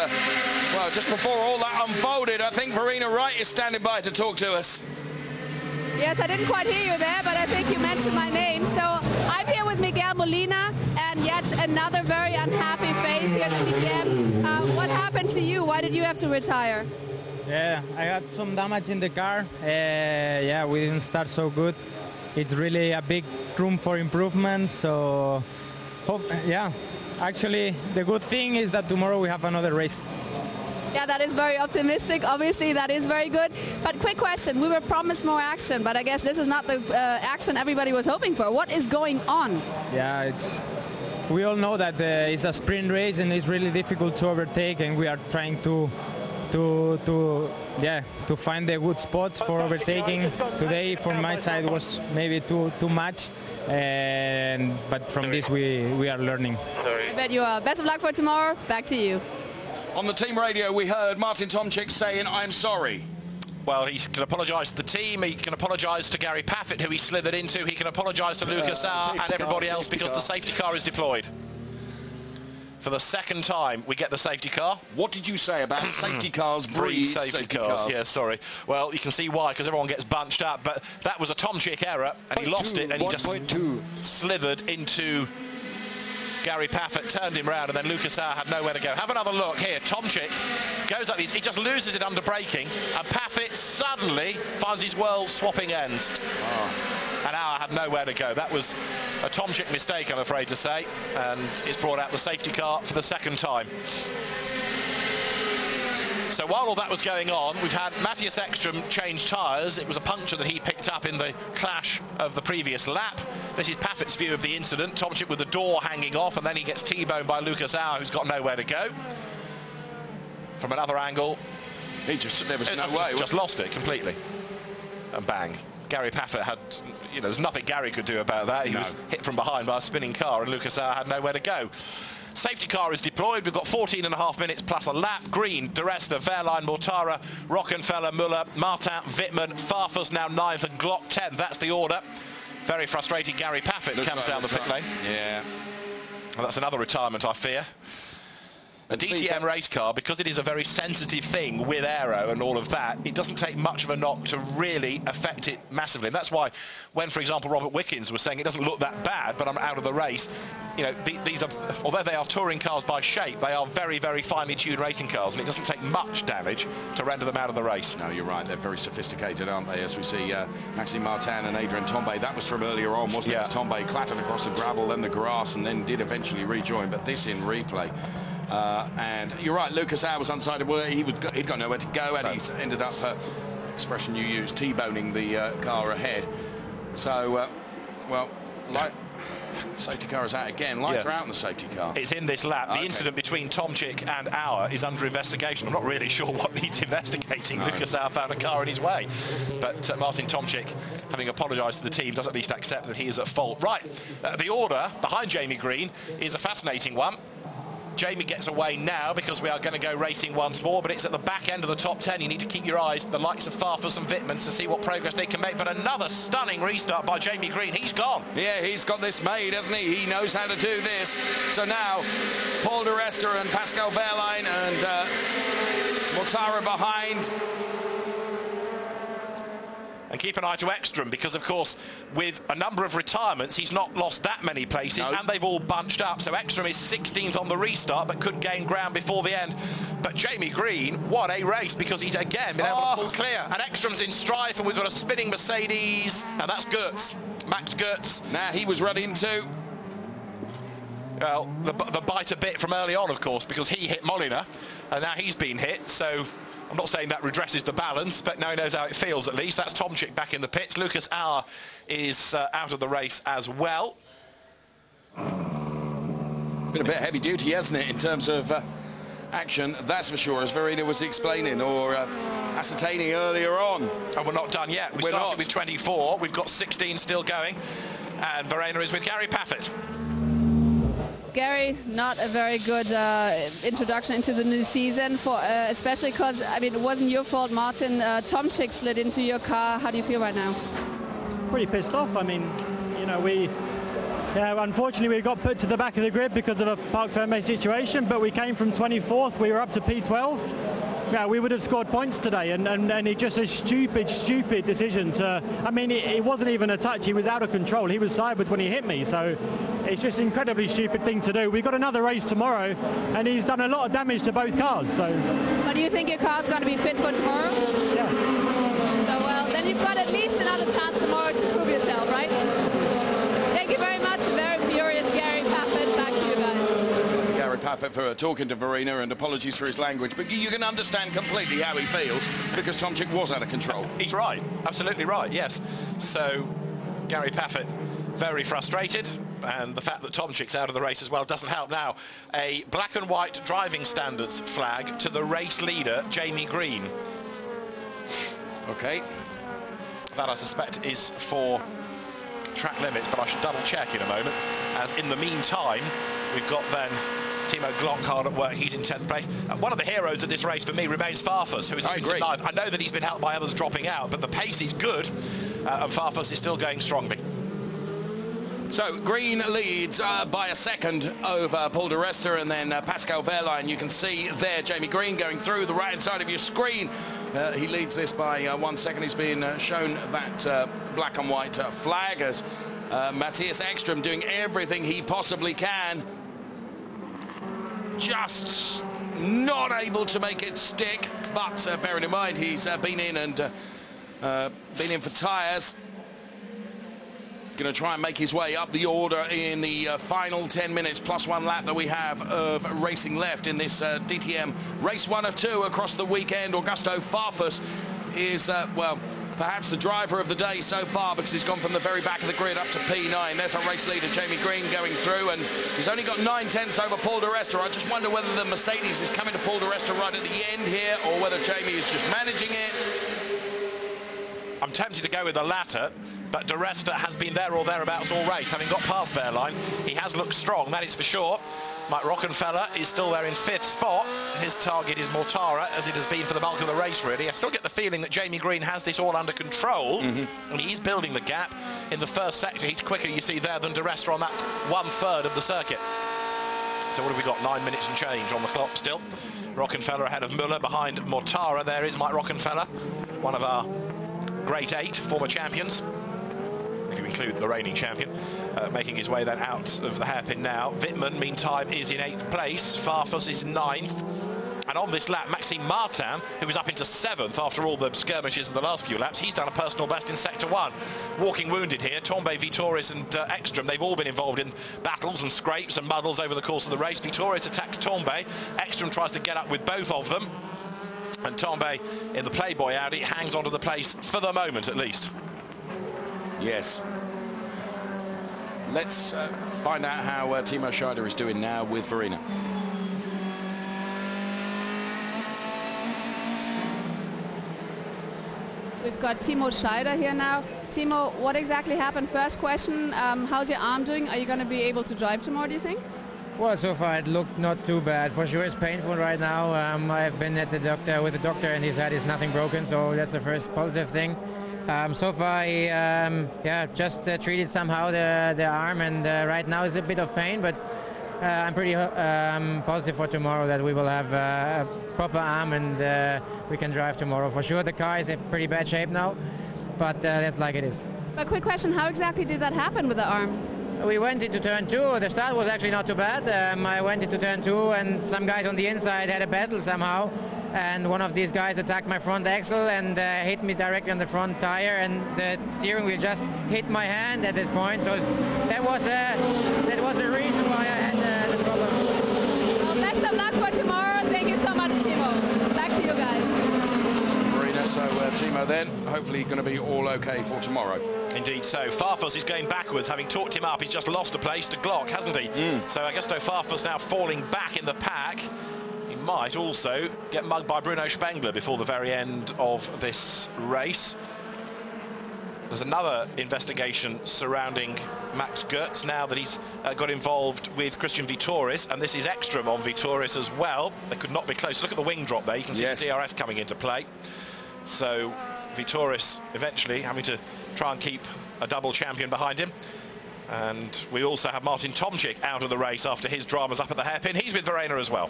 well, just before all that unfolded, I think Verena Wright is standing by to talk to us. Yes, I didn't quite hear you there, but I think you mentioned my name. So I'm here with Miguel Molina, and yet another very unhappy face here at the DTM. What happened to you? Why did you have to retire? Yeah, I had some damage in the car. Yeah, we didn't start so good. It's really a big room for improvement. So, yeah, actually, the good thing is that tomorrow we have another race. Yeah, that is very optimistic. Obviously, that is very good. But quick question. We were promised more action, but I guess this is not the action everybody was hoping for. What is going on? Yeah, we all know that it's a sprint race and it's really difficult to overtake, and we are trying to find the good spots for overtaking. Today, from my side, was maybe too much, but from this we are learning. I bet you are. Best of luck for tomorrow. Back to you. On the team radio, we heard Martin Tomczyk saying, "I'm sorry." Well, he can apologise to the team, he can apologise to Gary Paffett, who he slithered into, he can apologise to Lucas Auer and everybody else because the safety car is deployed. For the second time, we get the safety car. What did you say about safety cars breed safety cars? Yeah, sorry. Well, you can see why, because everyone gets bunched up, but that was a Tomczyk error, and he lost it, and he just slithered into Gary Paffett, turned him round, and then Lucas Auer had nowhere to go. Have another look here. Tomczyk goes up, he just loses it under braking, and Paffett suddenly finds his world swapping ends. And Auer had nowhere to go. That was a Tomczyk mistake, I'm afraid to say, and it's brought out the safety car for the second time. So while all that was going on, we've had Matthias Ekstrom change tyres. It was a puncture that he picked up in the clash of the previous lap. This is Paffett's view of the incident. Tomczyk with the door hanging off, and then he gets T-boned by Lucas Auer, who's got nowhere to go. From another angle, there was no way. Just lost it completely. And bang. Gary Paffett had, there's nothing Gary could do about that. He was hit from behind by a spinning car, and Lucas Auer had nowhere to go. Safety car is deployed. We've got 14.5 minutes plus a lap. Green, De Resta, Wehrlein, Mortara, Rockenfeller, Müller, Martin, Wittmann, Farfus now 9th, and Glock 10th. That's the order. Very frustrated Gary Paffett comes down the pit lane. Yeah. Well, that's another retirement, I fear. A DTM race car, because it is a very sensitive thing with aero and all of that, it doesn't take much of a knock to really affect it massively. And that's why when, for example, Robert Wickens was saying it doesn't look that bad, but I'm out of the race, you know, these are, although they are touring cars by shape, they are very, very finely tuned racing cars, and it doesn't take much damage to render them out of the race. No, you're right. They're very sophisticated, aren't they? As we see Maxime Martin and Adrien Tambay. That was from earlier on, wasn't it? As Tambay clattered across the gravel, then the grass, and then did eventually rejoin. But this in replay. And you're right, Lucas Howe was undecided. Well, he'd got nowhere to go, and he's ended up, expression you used, T-boning the car ahead. So, well, safety car is out again. Lights are out in the safety car. It's in this lap. The incident between Tomczyk and Auer is under investigation. I'm not really sure what needs investigating. No. Lucas Auer found a car in his way. But Martin Tomczyk, having apologised to the team, does at least accept that he is at fault. Right, the order behind Jamie Green is a fascinating one. Jamie gets away now because we are going to go racing once more, but it's at the back end of the top 10. You need to keep your eyes, the likes of Farfus and Wittmann, to see what progress they can make. But another stunning restart by Jamie Green. He's gone. Yeah, he's got this made, hasn't he? He knows how to do this. So now, Paul de Rester and Pascal Wehrlein and Mortara behind. And keep an eye to Ekstrom, because, of course, with a number of retirements, he's not lost that many places, and they've all bunched up. So Ekstrom is 16th on the restart, but could gain ground before the end. But Jamie Green, what a race, because he's again been able to pull clear. And Ekstrom's in strife, and we've got a spinning Mercedes, and that's Goetz, Max Goetz. Now he was running too. Well, the bite a bit from early on, of course, because he hit Molina, and now he's been hit, so I'm not saying that redresses the balance, but now he knows how it feels at least. That's Tomczyk back in the pits. Lucas Auer is out of the race as well. Been a bit heavy duty, hasn't it, in terms of action, that's for sure, as Verena was explaining or ascertaining earlier on. And we're not done yet. We started with 24. We've got 16 still going. And Verena is with Gary Paffett. Gary, not a very good introduction into the new season, for especially because, I mean, it wasn't your fault, Martin. Tomczyk slid into your car. How do you feel right now? Pretty pissed off. I mean, you know, unfortunately we got put to the back of the grid because of a Parc Fermé situation, but we came from 24th. We were up to P12. Yeah, we would have scored points today, and it's just a stupid decision to. I mean, it wasn't even a touch. He was out of control. He was sideways when he hit me, so it's just an incredibly stupid thing to do. We've got another race tomorrow, and he's done a lot of damage to both cars. So. But do you think your car's going to be fit for tomorrow? Yeah. So well, then you've got at least another chance tomorrow to prove yourself, right? Thank you very much. Very furious Gary Paffett. Back to you guys. Gary Paffett for talking to Verena, and apologies for his language, but you can understand completely how he feels, because Tomczyk was out of control. He's right, absolutely right, yes. So Gary Paffett very frustrated, and the fact that Tomczyk's out of the race as well doesn't help. Now, a black and white driving standards flag to the race leader, Jamie Green. Okay. That, I suspect, is for track limits, but I should double check in a moment, as in the meantime we've got then Timo Glock hard at work. He's in 10th place. One of the heroes of this race for me remains Farfus, who is into 9th. I know that he's been helped by others dropping out, but the pace is good, and Farfus is still going strongly. So Green leads by a second over Paul de Rester, and then Pascal Wehrlein. You can see there Jamie Green going through the right-hand side of your screen. He leads this by 1 second. He's been shown that black and white flag, as Matthias Ekstrom doing everything he possibly can. Just not able to make it stick, but bearing in mind he's been in and been in for tyres. Going to try and make his way up the order in the final 10 minutes plus one lap that we have of racing left in this DTM race 1 of 2 across the weekend. Augusto Farfus is, well, perhaps the driver of the day so far, because he's gone from the very back of the grid up to P9. There's our race leader, Jamie Green, going through, and he's only got 9/10 over Paul de Rester. I just wonder whether the Mercedes is coming to Paul de Rester right at the end here, or whether Jamie is just managing it. I'm tempted to go with the latter, but de Rester has been there or thereabouts all race, having got past Wehrlein. He has looked strong, that is for sure. Mike Rockenfeller is still there in 5th spot. His target is Mortara, as it has been for the bulk of the race, really. I still get the feeling that Jamie Green has this all under control, and he's building the gap in the first sector. He's quicker, you see there, than de Rester on that 1/3 of the circuit. So what have we got? 9 minutes and change on the clock still. Rockenfeller ahead of Muller. Behind Mortara, there is Mike Rockenfeller, one of our great 8 former champions, if you include the reigning champion, making his way then out of the hairpin now. Wittmann, meantime, is in 8th place. Farfus is 9th. And on this lap, Maxime Martin, who was up into 7th after all the skirmishes of the last few laps, he's done a personal best in Sector 1. Walking wounded here, Tombe, Vitoris and Ekstrom, they've all been involved in battles and scrapes and muddles over the course of the race. Vitoris attacks Tombe, Ekstrom tries to get up with both of them, and Tombe, in the Playboy Audi, hangs onto the place for the moment at least. Yes. Let's find out how Timo Scheider is doing now with Verena. We've got Timo Scheider here now. Timo, what exactly happened? First question, how's your arm doing? Are you going to be able to drive tomorrow, do you think? Well, so far it looked not too bad. For sure it's painful right now. I've been at the doctor with the doctor and he said it's nothing broken, so that's the first positive thing. So far he just treated somehow the arm, and right now it's a bit of pain, but I'm pretty positive for tomorrow that we will have a proper arm and we can drive tomorrow. For sure the car is in pretty bad shape now, but that's like it is. A quick question, how exactly did that happen with the arm? We went into turn 2. The start was actually not too bad. I went into turn 2 and some guys on the inside had a battle somehow, and one of these guys attacked my front axle and hit me directly on the front tire, and the steering wheel just hit my hand at this point. So that was the reason why I had the problem. Well, best of luck for tomorrow. Thank you so much, Timo. Back to you guys. Marina, so Timo then, hopefully going to be all okay for tomorrow. Indeed so. Farfus is going backwards, having talked him up. He's just lost a place to Glock, hasn't he? So Augusto Farfus now falling back in the pack. He might also get mugged by Bruno Spengler before the very end of this race. There's another investigation surrounding Max Goetz now that he's got involved with Christian Vitoris, and this is Ekstrom on Vitoris as well. They could not be close. Look at the wing drop there. You can see the DRS coming into play. So Vitoris eventually having to try and keep a double champion behind him. And we also have Martin Tomczyk out of the race after his dramas up at the hairpin. He's with Verena as well.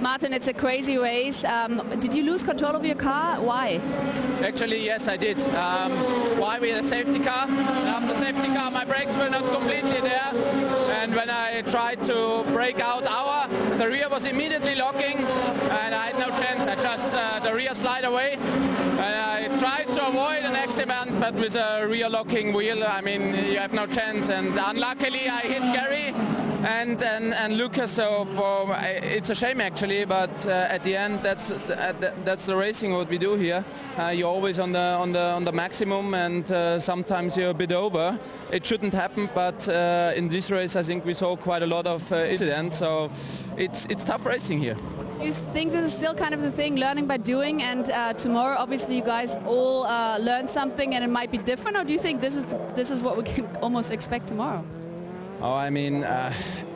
Martin, it's a crazy race. Did you lose control of your car? Why? Actually, yes, I did. Why? We had a safety car. After safety car, my brakes were not completely there. And when I tried to brake out the rear was immediately locking, and I had no chance. I just, the rear slide away. And I tried to avoid an accident, but with a rear locking wheel, I mean, you have no chance. And unluckily, I hit Gary and Lucas, so it's a shame actually, but at the end that's the racing what we do here. You're always on the maximum, and sometimes you're a bit over. It shouldn't happen, but in this race I think we saw quite a lot of incidents, so it's tough racing here. Do you think this is still kind of the thing, learning by doing, and tomorrow obviously you guys all learn something and it might be different, or do you think this is what we can almost expect tomorrow? Oh, I mean,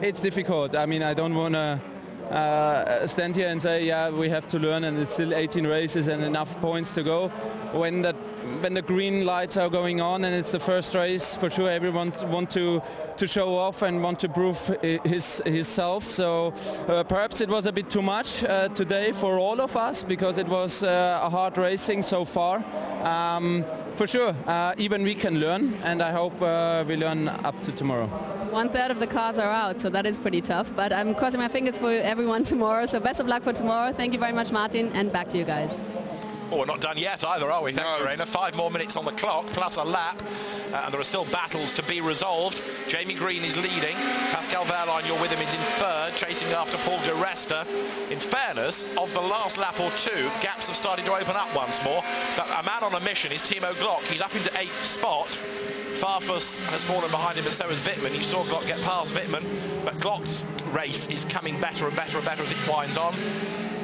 it's difficult. I mean, I don't want to stand here and say, yeah, we have to learn, and it's still 18 races and enough points to go. When the green lights are going on and it's the first race, for sure everyone want to show off and want to prove himself. So perhaps it was a bit too much today for all of us, because it was a hard racing so far. For sure, even we can learn, and I hope we learn up to tomorrow. 1/3 of the cars are out, so that is pretty tough. But I'm crossing my fingers for everyone tomorrow. So best of luck for tomorrow. Thank you very much, Martin, and back to you guys. Oh, we're not done yet either, are we? Thanks, Verena. 5 more minutes on the clock, plus a lap. And there are still battles to be resolved. Jamie Green is leading. Pascal Wehrlein, you're with him, is in 3rd, chasing after Paul de Resta. In fairness, of the last lap or 2, gaps have started to open up once more. But a man on a mission is Timo Glock. He's up into 8th spot. Farfus has fallen behind him, but so has Wittmann. You saw Glock get past Wittmann, but Glock's race is coming better and better and better as it winds on.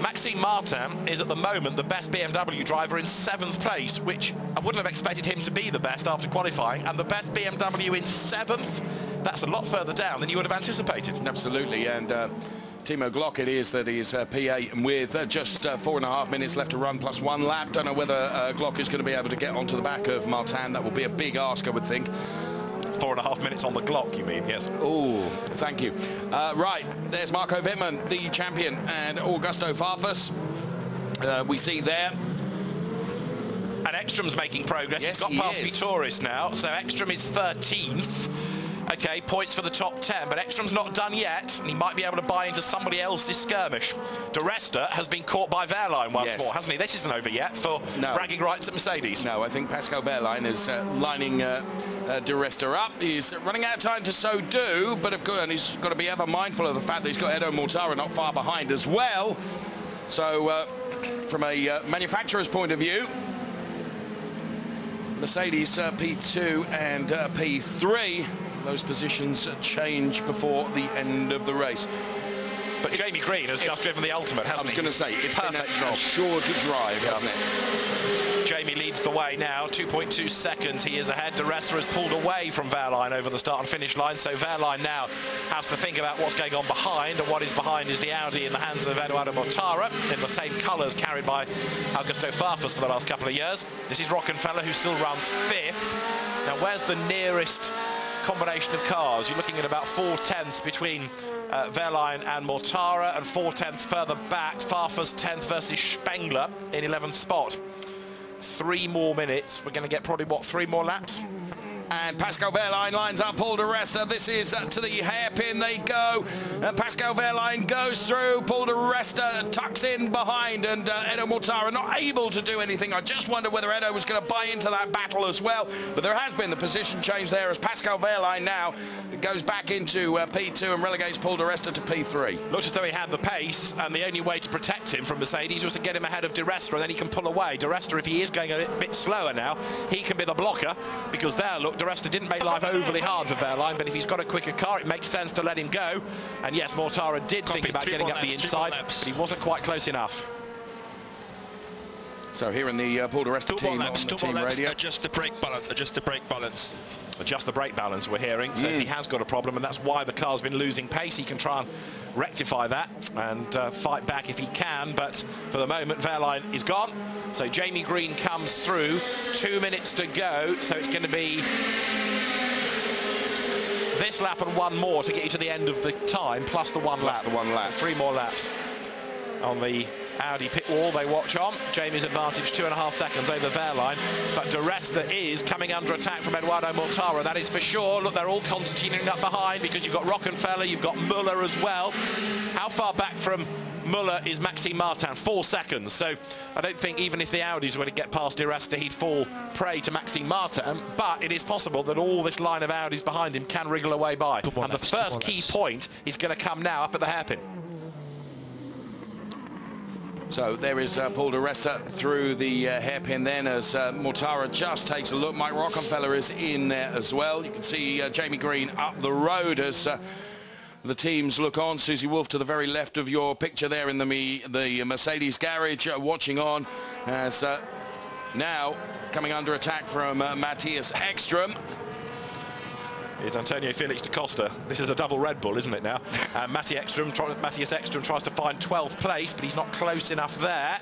Maxime Martin is at the moment the best BMW driver in 7th place, which I wouldn't have expected him to be the best after qualifying, and the best BMW in 7th, that's a lot further down than you would have anticipated. Absolutely, and Timo Glock it is that is P8 with just 4.5 minutes left to run plus 1 lap. Don't know whether Glock is going to be able to get onto the back of Martin. That will be a big ask, I would think. 4.5 minutes on the clock, you mean, yes. Oh, thank you. Right, there's Marco Wittmann, the champion, and Augusto Farfus. We see there. And Ekstrom's making progress. Yes, He's got past is. Vitoris now, so Ekstrom is 13th. Okay, points for the top 10, but Ekstrom's not done yet, and he might be able to buy into somebody else's skirmish. De Resta has been caught by Wehrlein once more, hasn't he? This isn't over yet for bragging rights at Mercedes. No, I think Pascal Wehrlein is lining De Resta up. He's running out of time to so do, but of course, and he's got to be ever mindful of the fact that he's got Edo Mortara not far behind as well. So, from a manufacturer's point of view, Mercedes P2 and P3, those positions change before the end of the race. But Jamie Green has just driven the ultimate, hasn't he? I was going to say, it's perfect job. Sure to drive, hasn't it? Jamie leads the way now, 2.2 seconds. He is ahead. De Resta has pulled away from Wehrlein over the start and finish line, so Wehrlein now has to think about what's going on behind, and what is behind is the Audi in the hands of Eduardo Mortara, in the same colours carried by Augusto Farfus for the last couple of years. This is Rockenfeller, who still runs 5th. Now, where's the nearest combination of cars? You're looking at about 4/10 between Wehrlein and Mortara, and 4/10 further back, Farfus 10th versus Spengler in 11th spot. 3 more minutes. We're going to get probably, what, 3 more laps? And Pascal Wehrlein lines up Paul de Resta. This is to the hairpin they go. And Pascal Wehrlein goes through. Paul de Resta tucks in behind, and Edo Mortara not able to do anything. I just wonder whether Edo was going to buy into that battle as well. But there has been the position change there, as Pascal Wehrlein now goes back into P2 and relegates Paul de Resta to P3. Looks as though he had the pace, and the only way to protect him from Mercedes was to get him ahead of De Resta, and then he can pull away. De Resta, if he is going a bit slower now, he can be the blocker, because there, look, De Resta didn't make life overly hard for Wehrlein, but if he's got a quicker car, it makes sense to let him go. And yes, Mortara did think about getting up the inside, but he wasn't quite close enough. So here in the Paul de Resta team on the team radio. Adjust the brake balance, adjust the brake balance. Adjust the brake balance, we're hearing. So if he has got a problem, and that's why the car's been losing pace, he can try and rectify that and fight back if he can. But for the moment, Wehrlein is gone. So Jamie Green comes through. 2 minutes to go. So it's going to be this lap and 1 more to get you to the end of the time, plus the 1 lap. Plus the 1 lap. 3 more laps on the Audi pit wall. They watch on. Jamie's advantage 2.5 seconds over Wehrlein, but De Resta is coming under attack from Eduardo Mortara, that is for sure. Look, they're all concertinaing up behind, because you've got Rockenfeller, you've got Muller as well. How far back from Muller is Maxime Martin? 4 seconds. So I don't think even if the Audis were to get past De Resta, he'd fall prey to Maxime Martin, but it is possible that all this line of Audis behind him can wriggle away by. And the first key point is going to come now up at the hairpin. So there is Paul de Resta through the hairpin then, as Mortara just takes a look. Mike Rockenfeller is in there as well. You can see Jamie Green up the road as the teams look on. Susie Wolf to the very left of your picture there in the Mercedes garage, watching on as now coming under attack from Matthias Ekstrom. Is Antonio Felix da Costa. This is a double Red Bull, isn't it now? Matthias Ekstrom tries to find 12th place, but he's not close enough there.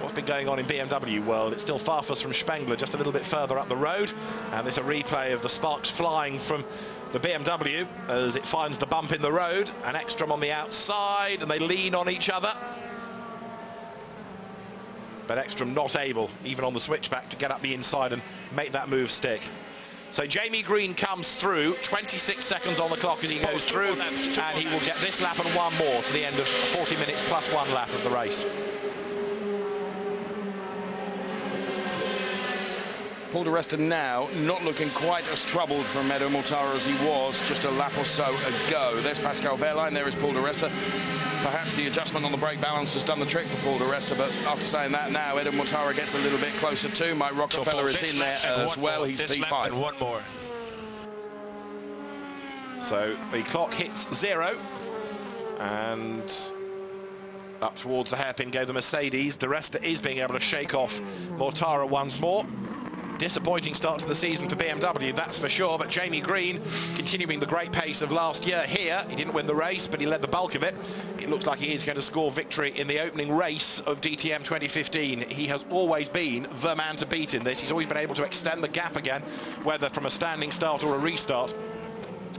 What's been going on in BMW world? It's still Farfus from Spengler, just a little bit further up the road. And there's a replay of the sparks flying from the BMW as it finds the bump in the road. And Ekstrom on the outside, and they lean on each other. But Ekstrom not able, even on the switchback, to get up the inside and make that move stick. So Jamie Green comes through, 26 seconds on the clock as he goes through, and he will get this lap and 1 more to the end of 40 minutes plus 1 lap of the race. Paul de Resta now not looking quite as troubled from Edo Mortara as he was just a lap or so ago. There's Pascal Wehrlein, there is Paul de Resta. Perhaps the adjustment on the brake balance has done the trick for Paul de Resta, but after saying that now, Edo Mortara gets a little bit closer too. Mike Rockenfeller is in there as well. He's P5. And 1 more. So the clock hits 0, and up towards the hairpin go the Mercedes. De Resta is being able to shake off Mortara once more. Disappointing start to the season for BMW, that's for sure, but Jamie Green continuing the great pace of last year here. He didn't win the race, but he led the bulk of it. It looks like he is going to score victory in the opening race of DTM 2015. He has always been the man to beat in this. He's always been able to extend the gap again, whether from a standing start or a restart.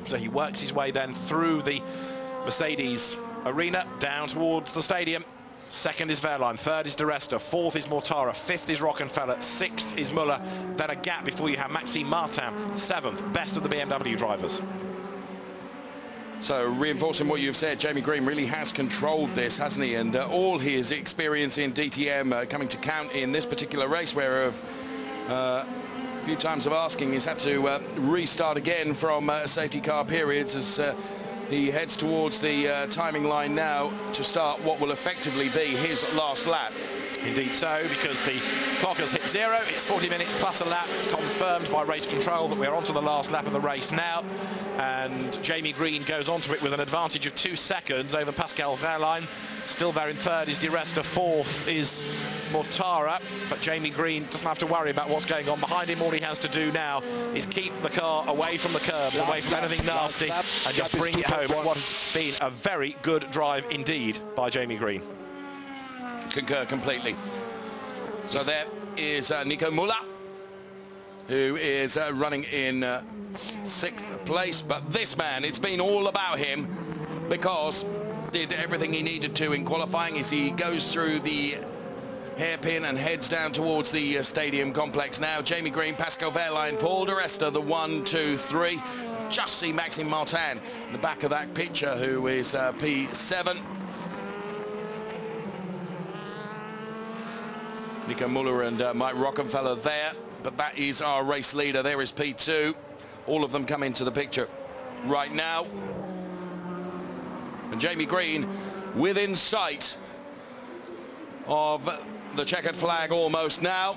So he works his way then through the Mercedes arena down towards the stadium. Second is Wehrlein, third is De Resta, fourth is Mortara, fifth is Rockenfeller, sixth is Muller, then a gap before you have Maxime Martin, seventh, best of the BMW drivers. So reinforcing what you've said, Jamie Green really has controlled this, hasn't he? And all his experience in DTM coming to count in this particular race, where a few times of asking, he's had to restart again from safety car periods as he heads towards the timing line now to start what will effectively be his last lap. Indeed so, because the clock has hit 0. It's 40 minutes plus a lap. It's confirmed by race control that we're on to the last lap of the race now. And Jamie Green goes onto it with an advantage of 2 seconds over Pascal Wehrlein. Still there in third is De Resta, fourth is Mortara, but Jamie Green doesn't have to worry about what's going on behind him. All he has to do now is keep the car away from the curbs, away from anything nasty, and just bring it home at what has been a very good drive indeed by Jamie Green. Concur completely. So there is Nico Muller, who is running in 6th place, but this man, it's been all about him, because did everything he needed to in qualifying as he goes through the hairpin and heads down towards the stadium complex now. Jamie Green, Pascal Wehrlein, Paul De Resta, the 1, 2, 3. Just see Maxime Martin in the back of that picture, who is P7. Nico Muller and Mike Rockenfeller there, but that is our race leader. There is P2. All of them come into the picture right now. And Jamie Green within sight of the checkered flag almost now.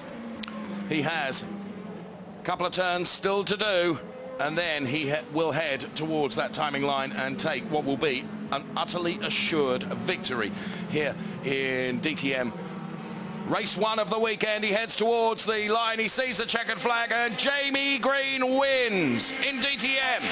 He has a couple of turns still to do, and then he will head towards that timing line and take what will be an utterly assured victory here in DTM. Race 1 of the weekend. He heads towards the line. He sees the checkered flag, and Jamie Green wins in DTM.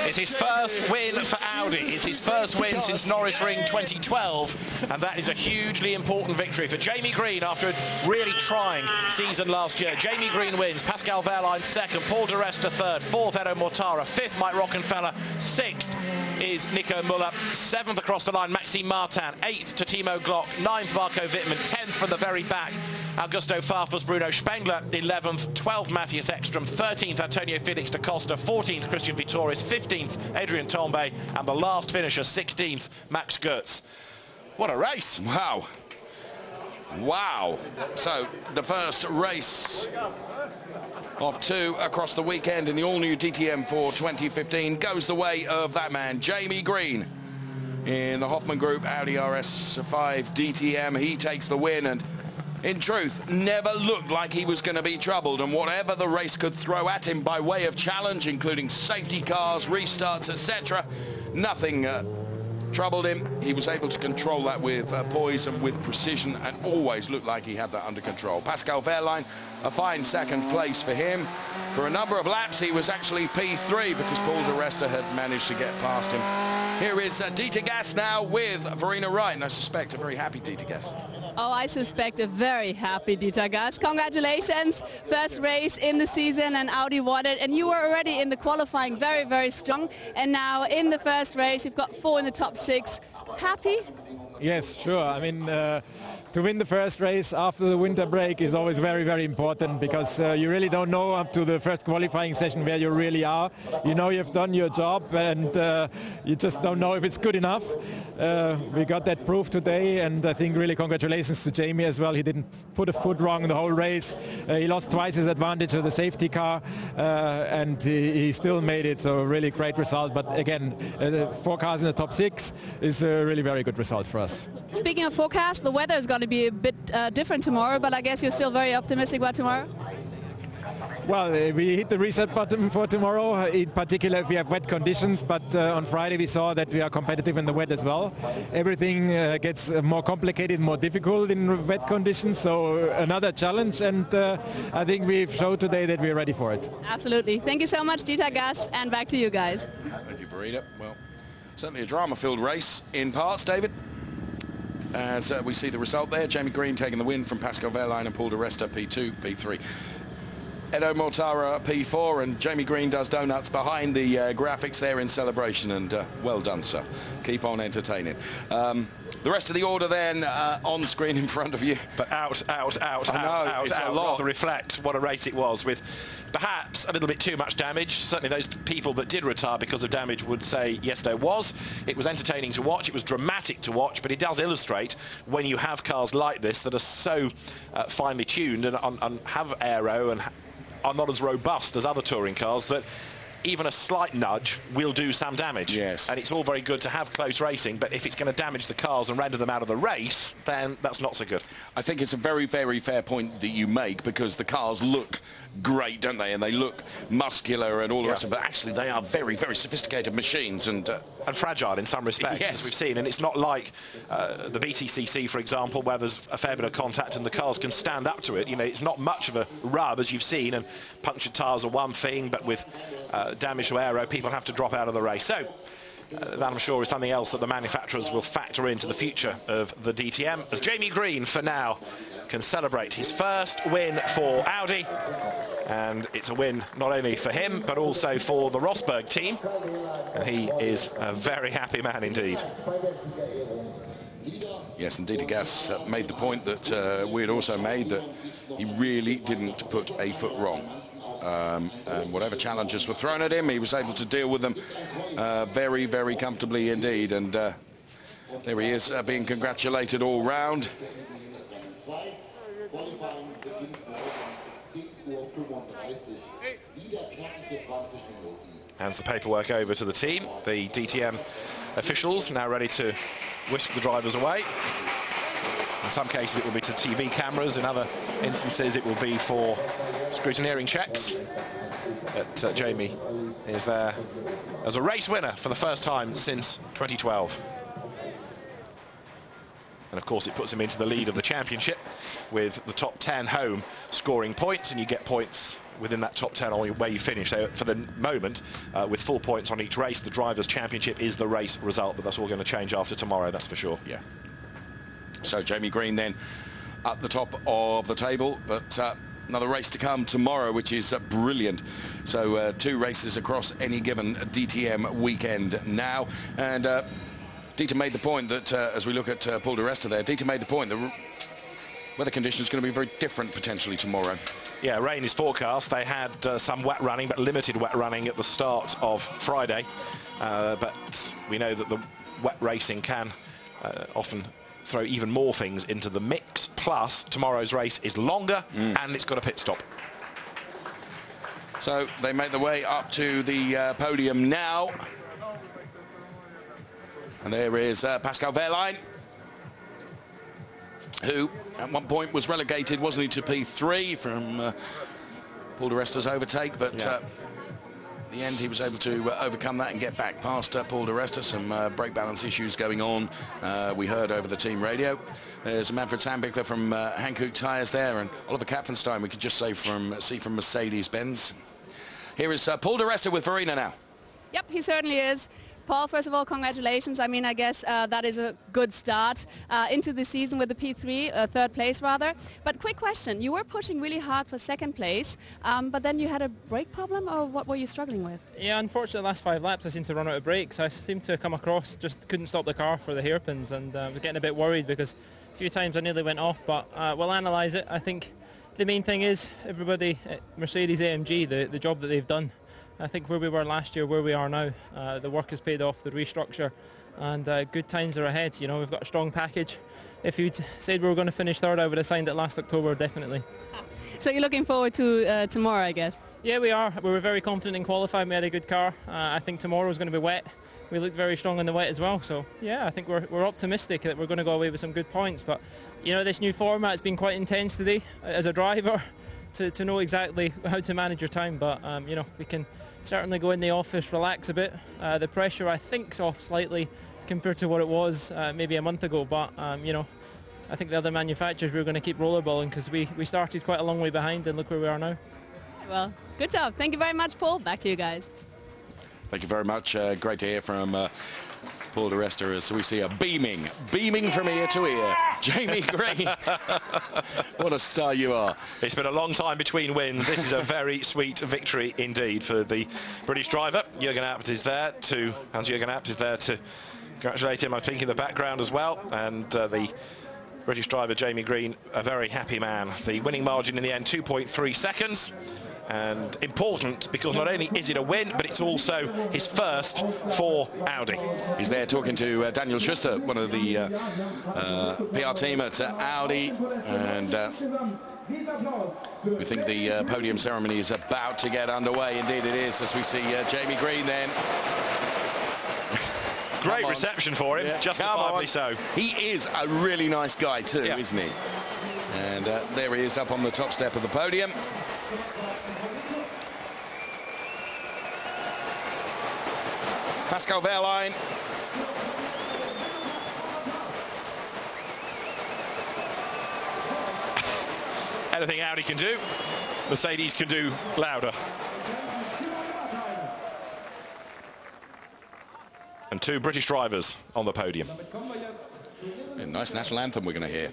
It's his first win for Audi. It's his first win since Norris Ring 2012, and that is a hugely important victory for Jamie Green after a really trying season last year. Jamie Green wins. Pascal Wehrlein second, Paul De Resta third, fourth Edo Mortara, fifth Mike Rockenfeller, sixth is Nico Muller, seventh across the line Maxime Martin, eighth to Timo Glock, ninth Marco Wittmann, 10th from the very back Augusto Farfus, Bruno Spengler, 11th, 12th Matthias Ekstrom, 13th Antonio Felix da Costa, 14th Christian Vitoris, 15th Adrian Tombe, and the last finisher, 16th Max Goetz. What a race! Wow. Wow. So the first race of 2 across the weekend in the all-new DTM for 2015 goes the way of that man, Jamie Green. In the Hoffman Group Audi RS5 DTM, he takes the win, and in truth, never looked like he was going to be troubled, and whatever the race could throw at him by way of challenge, including safety cars, restarts, etc., nothing troubled him. He was able to control that with poise and with precision, and always looked like he had that under control. Pascal Wehrlein, a fine second place for him. For a number of laps, he was actually P3 because Paul De Resta had managed to get past him. Here is Dieter Gas now with Verena Wright, and I suspect a very happy Dieter Gas. Oh, I suspect a very happy Dieter Gas. Congratulations. First race in the season, and Audi won it. And you were already in the qualifying very, very strong. And now in the first race, you've got 4 in the top 6. Happy? Yes, sure. I mean, to win the first race after the winter break is always very, very important, because you really don't know up to the first qualifying session where you really are. You know you've done your job, and you just don't know if it's good enough. We got that proof today, and I think really congratulations to Jamie as well. He didn't put a foot wrong in the whole race. He lost twice his advantage of the safety car, and he still made it, so really great result. But again, 4 cars in the top 6 is a really very good result for us. Speaking of forecast, the weather is going to be a bit different tomorrow, but I guess you're still very optimistic about tomorrow? Well, we hit the reset button for tomorrow, in particular if we have wet conditions, but on Friday we saw that we are competitive in the wet as well. Everything gets more complicated, more difficult in wet conditions, so another challenge, and I think we've showed today that we're ready for it. Absolutely. Thank you so much, Dieter, Gus, and back to you guys. Thank you, Verena. Well, certainly a drama-filled race in parts, David. As we see the result there, Jamie Green taking the win from Pascal Wehrlein and Paul di Resta, P2, P3. Edo Mortara, P4, and Jamie Green does donuts behind the graphics there in celebration, and well done, sir. Keep on entertaining. The rest of the order then on screen in front of you. But out. It's a lot. Rather reflect what a race it was, with perhaps a little bit too much damage. Certainly those people that did retire because of damage would say, yes, there was. It was entertaining to watch. It was dramatic to watch, but it does illustrate when you have cars like this that are so finely tuned and have aero and are not as robust as other touring cars, that even a slight nudge will do some damage. Yes. And it's all very good to have close racing, but if it's going to damage the cars and render them out of the race, then that's not so good. I think it's a very, very fair point that you make, because the cars look great, don't they? And they look muscular and all the rest of it. But actually, they are very, very sophisticated machines and fragile in some respects, yes, as we've seen. And it's not like the BTCC, for example, where there's a fair bit of contact and the cars can stand up to it. You know, it's not much of a rub, as you've seen, and punctured tyres are one thing, but with damage to aero, people have to drop out of the race. So that, I'm sure, is something else that the manufacturers will factor into the future of the DTM, as Jamie Green, for now, can celebrate his first win for Audi. And it's a win not only for him, but also for the Rosberg team. And he is a very happy man indeed. Yes, indeed, Gas made the point that we had also made, that he really didn't put a foot wrong. And whatever challenges were thrown at him, he was able to deal with them very, very comfortably indeed. And there he is, being congratulated all round. Hands the paperwork over to the team. The DTM officials now ready to whisk the drivers away. In some cases it will be to TV cameras, in other instances it will be for scrutineering checks. But Jamie is there as a race winner for the first time since 2012. And of course it puts him into the lead of the championship, with the top 10 home scoring points, and you get points within that top 10 on where you finish. So for the moment, with full points on each race, the Drivers' Championship is the race result, but that's all going to change after tomorrow, that's for sure. Yeah. So Jamie Green then at the top of the table, but another race to come tomorrow, which is brilliant. So 2 races across any given DTM weekend now. And Dieter made the point that, as we look at Paul di Resta there, Dieter made the point that weather conditions are going to be very different potentially tomorrow. Yeah, rain is forecast. They had some wet running, but limited wet running at the start of Friday. But we know that the wet racing can often throw even more things into the mix. Plus, tomorrow's race is longer and it's got a pit stop. So they make their way up to the podium now. And there is Pascal Wehrlein, who at one point was relegated, wasn't he, to P3 from Paul di Resta's overtake, but in the end he was able to overcome that and get back past Paul di Resta. Some brake balance issues going on, we heard over the team radio. There's Manfred Sandbichler from Hankook Tyres there, and Oliver Kapfenstein, we could just say from Mercedes-Benz. Here is Paul di Resta with Verena now. Yep, he certainly is. Paul, first of all, congratulations. I mean, I guess that is a good start into the season with the P3, third place rather. But quick question, you were pushing really hard for second place, but then you had a brake problem, or what were you struggling with? Yeah, unfortunately, the last 5 laps I seemed to run out of brakes. I seemed to come across, just couldn't stop the car for the hairpins, and I was getting a bit worried because a few times I nearly went off, but we'll analyse it. I think the main thing is everybody at Mercedes-AMG, the job that they've done. I think where we were last year, where we are now, the work has paid off, the restructure, and good times are ahead. You know, we've got a strong package. If you'd said we were going to finish third, I would have signed it last October, definitely. So you're looking forward to tomorrow, I guess? Yeah, we are. We were very confident in qualifying. We had a good car. I think tomorrow is going to be wet. We looked very strong in the wet as well. So, yeah, I think we're optimistic that we're going to go away with some good points. But, you know, this new format has been quite intense today as a driver. to know exactly how to manage your time. But you know, we can certainly go in the office, relax a bit. The pressure, I think, is off slightly compared to what it was maybe a month ago. But you know, I think the other manufacturers, we're going to keep rollerballing because we started quite a long way behind, and look where we are now. Well, good job. Thank you very much, Paul. Back to you guys. Thank you very much. Great to hear from Paul di Resta as we see a beaming from ear to ear. Jamie Green. What a star you are. It's been a long time between wins. This is a very sweet victory indeed for the British driver. Jürgen Abt is there to, Hans-Jürgen Abt is there to congratulate him, I think, in the background as well. And the British driver, Jamie Green, a very happy man. The winning margin in the end, 2.3 seconds. And important because not only is it a win, but it's also his first for Audi. He's there talking to Daniel Schuster, one of the PR team at Audi, and we think the podium ceremony is about to get underway. Indeed it is, as we see Jamie Green then. Great reception for him, justifiably so. He is a really nice guy too, isn't he? And there he is up on the top step of the podium. Pascal Wehrlein. Anything Audi can do, Mercedes can do louder. And two British drivers on the podium. A nice national anthem we're going to hear.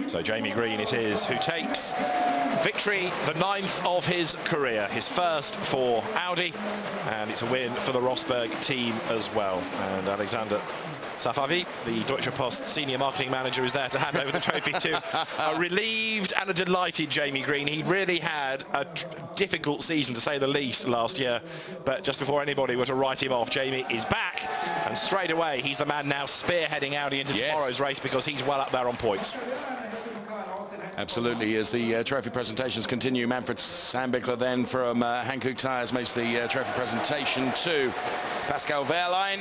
So Jamie Green it is who takes victory, the 9th of his career, his first for Audi, and it's a win for the Rosberg team as well. And Alexander Safavi, the Deutsche Post senior marketing manager, is there to hand over the trophy to a relieved and a delighted Jamie Green. He really had a difficult season, to say the least, last year, but just before anybody were to write him off, Jamie is back, and straight away he's the man now spearheading Audi into tomorrow's race because he's well up there on points. Absolutely, as the trophy presentations continue, Manfred Sandbichler then from Hankook Tyres makes the trophy presentation to Pascal Wehrlein.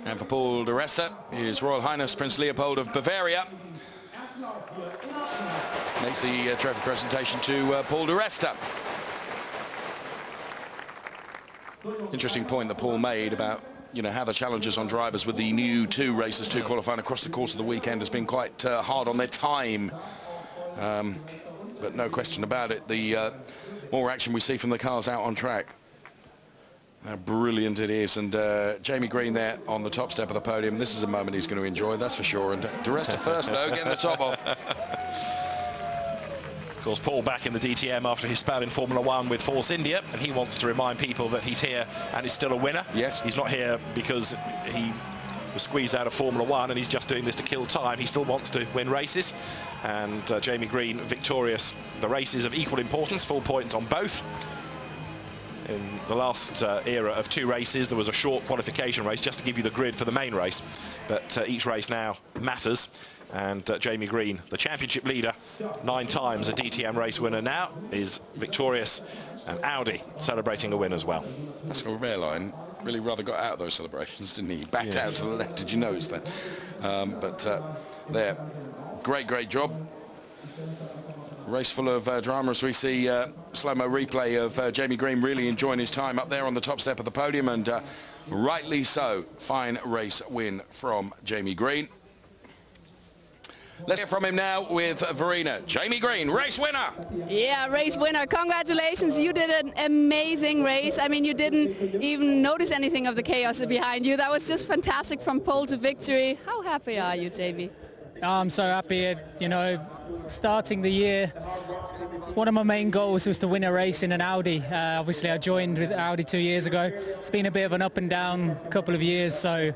And for Paul di Resta, His Royal Highness Prince Leopold of Bavaria makes the trophy presentation to Paul di Resta. Interesting point that Paul made about, you know, how the challenges on drivers with the new two qualifying across the course of the weekend has been quite hard on their time. But no question about it, the more action we see from the cars out on track, how brilliant it is. And Jamie Green there on the top step of the podium. This is a moment he's going to enjoy, that's for sure. And di Resta first, though, getting the top off. Of course, Paul back in the DTM after his spell in Formula One with Force India, and he wants to remind people that he's here and is still a winner. Yes. He's not here because he was squeezed out of Formula One and he's just doing this to kill time. He still wants to win races. And Jamie Green victorious. The races of equal importance, full points on both. In the last era of two races, there was a short qualification race just to give you the grid for the main race. But each race now matters. And Jamie Green, the championship leader, 9 times a DTM race winner now, is victorious. And Audi celebrating a win as well. Pascal Wehrlein really rather got out of those celebrations, didn't he? Backed out to the left, did you notice that? There, great job. Race full of drama as we see slow-mo replay of Jamie Green really enjoying his time up there on the top step of the podium, and rightly so. Fine race win from Jamie Green. Let's hear from him now with Verena. Jamie Green, race winner. Yeah, race winner. Congratulations. You did an amazing race. I mean, you didn't even notice anything of the chaos behind you. That was just fantastic from pole to victory. How happy are you, Jamie? I'm so happy, you know, starting the year. One of my main goals was to win a race in an Audi. Obviously, I joined with Audi 2 years ago. It's been a bit of an up and down couple of years, so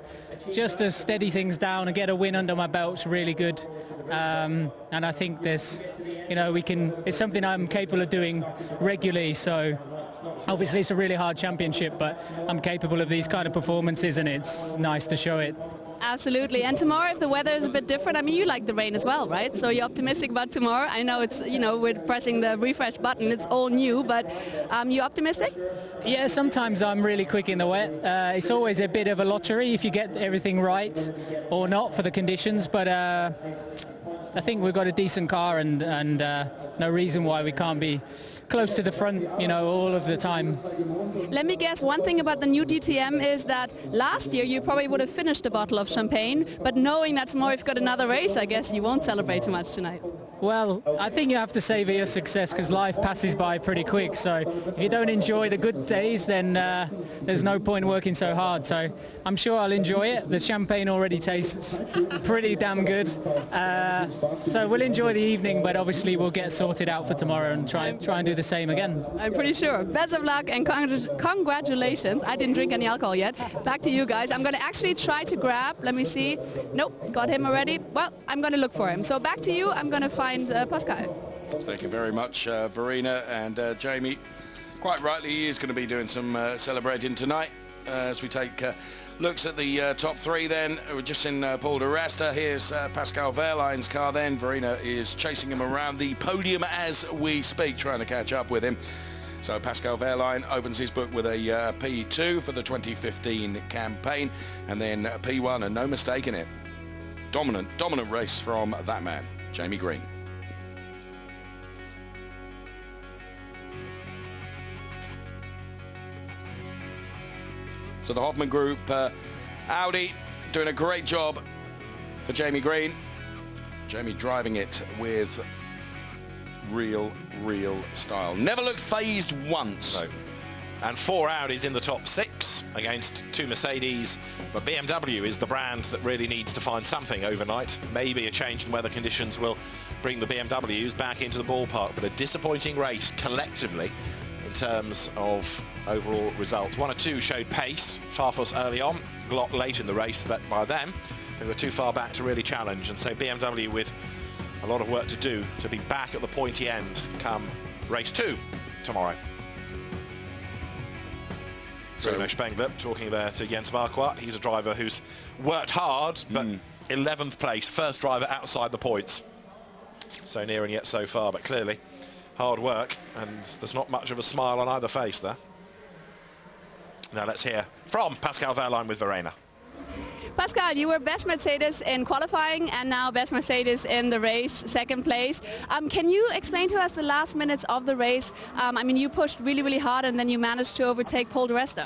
just to steady things down and get a win under my belt's really good. And I think there's, you know, it's something I'm capable of doing regularly. So obviously it's a really hard championship, but I'm capable of these kind of performances, and it's nice to show it. Absolutely. And tomorrow, if the weather is a bit different, I mean, you like the rain as well, right? So you're optimistic about tomorrow. I know it's, you know, we're pressing the refresh button. It's all new, but you optimistic? Yeah, sometimes I'm really quick in the wet. It's always a bit of a lottery if you get everything right or not for the conditions, but I think we've got a decent car and no reason why we can't be close to the front, you know, all of the time. Let me guess, one thing about the new DTM is that last year you probably would have finished a bottle of champagne, but knowing that tomorrow you've got another race, I guess you won't celebrate too much tonight. Well, I think you have to savor your success because life passes by pretty quick. So if you don't enjoy the good days, then there's no point working so hard. So I'm sure I'll enjoy it. The champagne already tastes pretty damn good. So we'll enjoy the evening, but obviously we'll get sorted out for tomorrow and try and do the same again. I'm pretty sure. Best of luck and congratulations. I didn't drink any alcohol yet. Back to you guys. I'm going to actually try to grab, let me see. Nope, got him already. Well, I'm going to look for him. So back to you. I'm going to find Pascal. Thank you very much, Verena, and Jamie. Quite rightly, he is going to be doing some celebrating tonight as we take looks at the top three. Then we're just in Paul de Rasta. Here's Pascal Wehrlein's car. Then Verena is chasing him around the podium as we speak, trying to catch up with him. So Pascal Wehrlein opens his book with a P2 for the 2015 campaign, and then P1, and no mistake in it. Dominant race from that man, Jamie Green. So the Hoffman Group, Audi, doing a great job for Jamie Green. Jamie driving it with real style. Never looked phased once. No. And 4 Audis in the top 6 against 2 Mercedes. But BMW is the brand that really needs to find something overnight. Maybe a change in weather conditions will bring the BMWs back into the ballpark. But a disappointing race collectively in terms of overall results. 1 or 2 showed pace. Farfus early on, Glott late in the race, but by then they were too far back to really challenge. And so BMW with a lot of work to do to be back at the pointy end come race 2 tomorrow. Bruno Spengler talking there to Jens Marquardt. He's a driver who's worked hard, but 11th place, first driver outside the points. So near and yet so far, but clearly hard work, and there's not much of a smile on either face there. Now let's hear from Pascal Wehrlein with Verena. Pascal, you were best Mercedes in qualifying and now best Mercedes in the race, second place. Can you explain to us the last minutes of the race? I mean, you pushed really hard and then you managed to overtake Paul de Resta.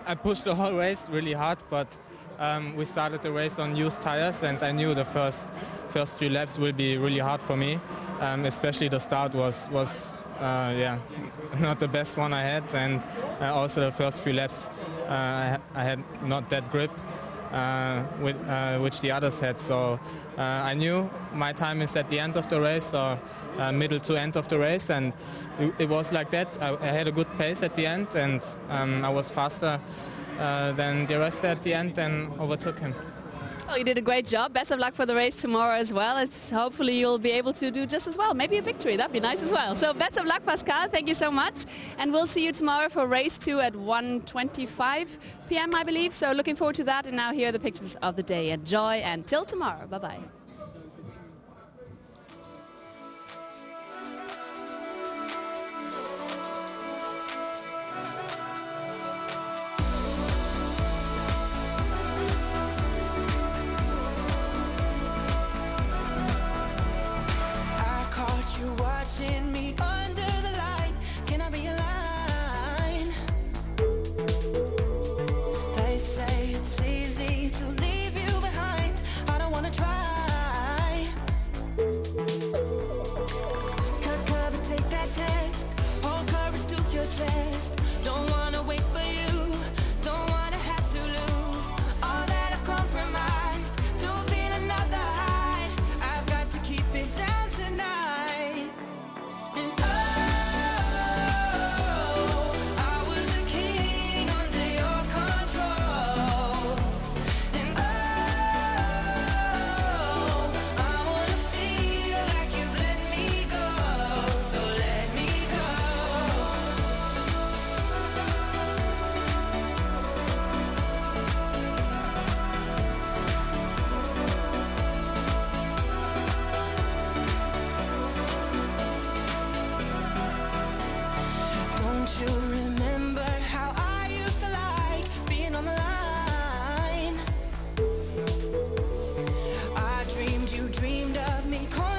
I pushed the whole race really hard, but we started the race on used tires, and I knew the first few laps will be really hard for me. Especially the start was not the best one I had, and also the first few laps I had not that grip which the others had. So I knew my time is at the end of the race, or middle to end of the race, and it was like that. I had a good pace at the end, and I was faster than the rest at the end and overtook him. Well, you did a great job. Best of luck for the race tomorrow as well. Hopefully you'll be able to do just as well. Maybe a victory. That'd be nice as well. So best of luck, Pascal. Thank you so much. And we'll see you tomorrow for race 2 at 1:25 p.m., I believe. So looking forward to that. And now here are the pictures of the day. Enjoy and till tomorrow. Bye-bye. You're watching me under the light. Can I be a line? They say it's easy to leave you behind. I don't wanna try. me calling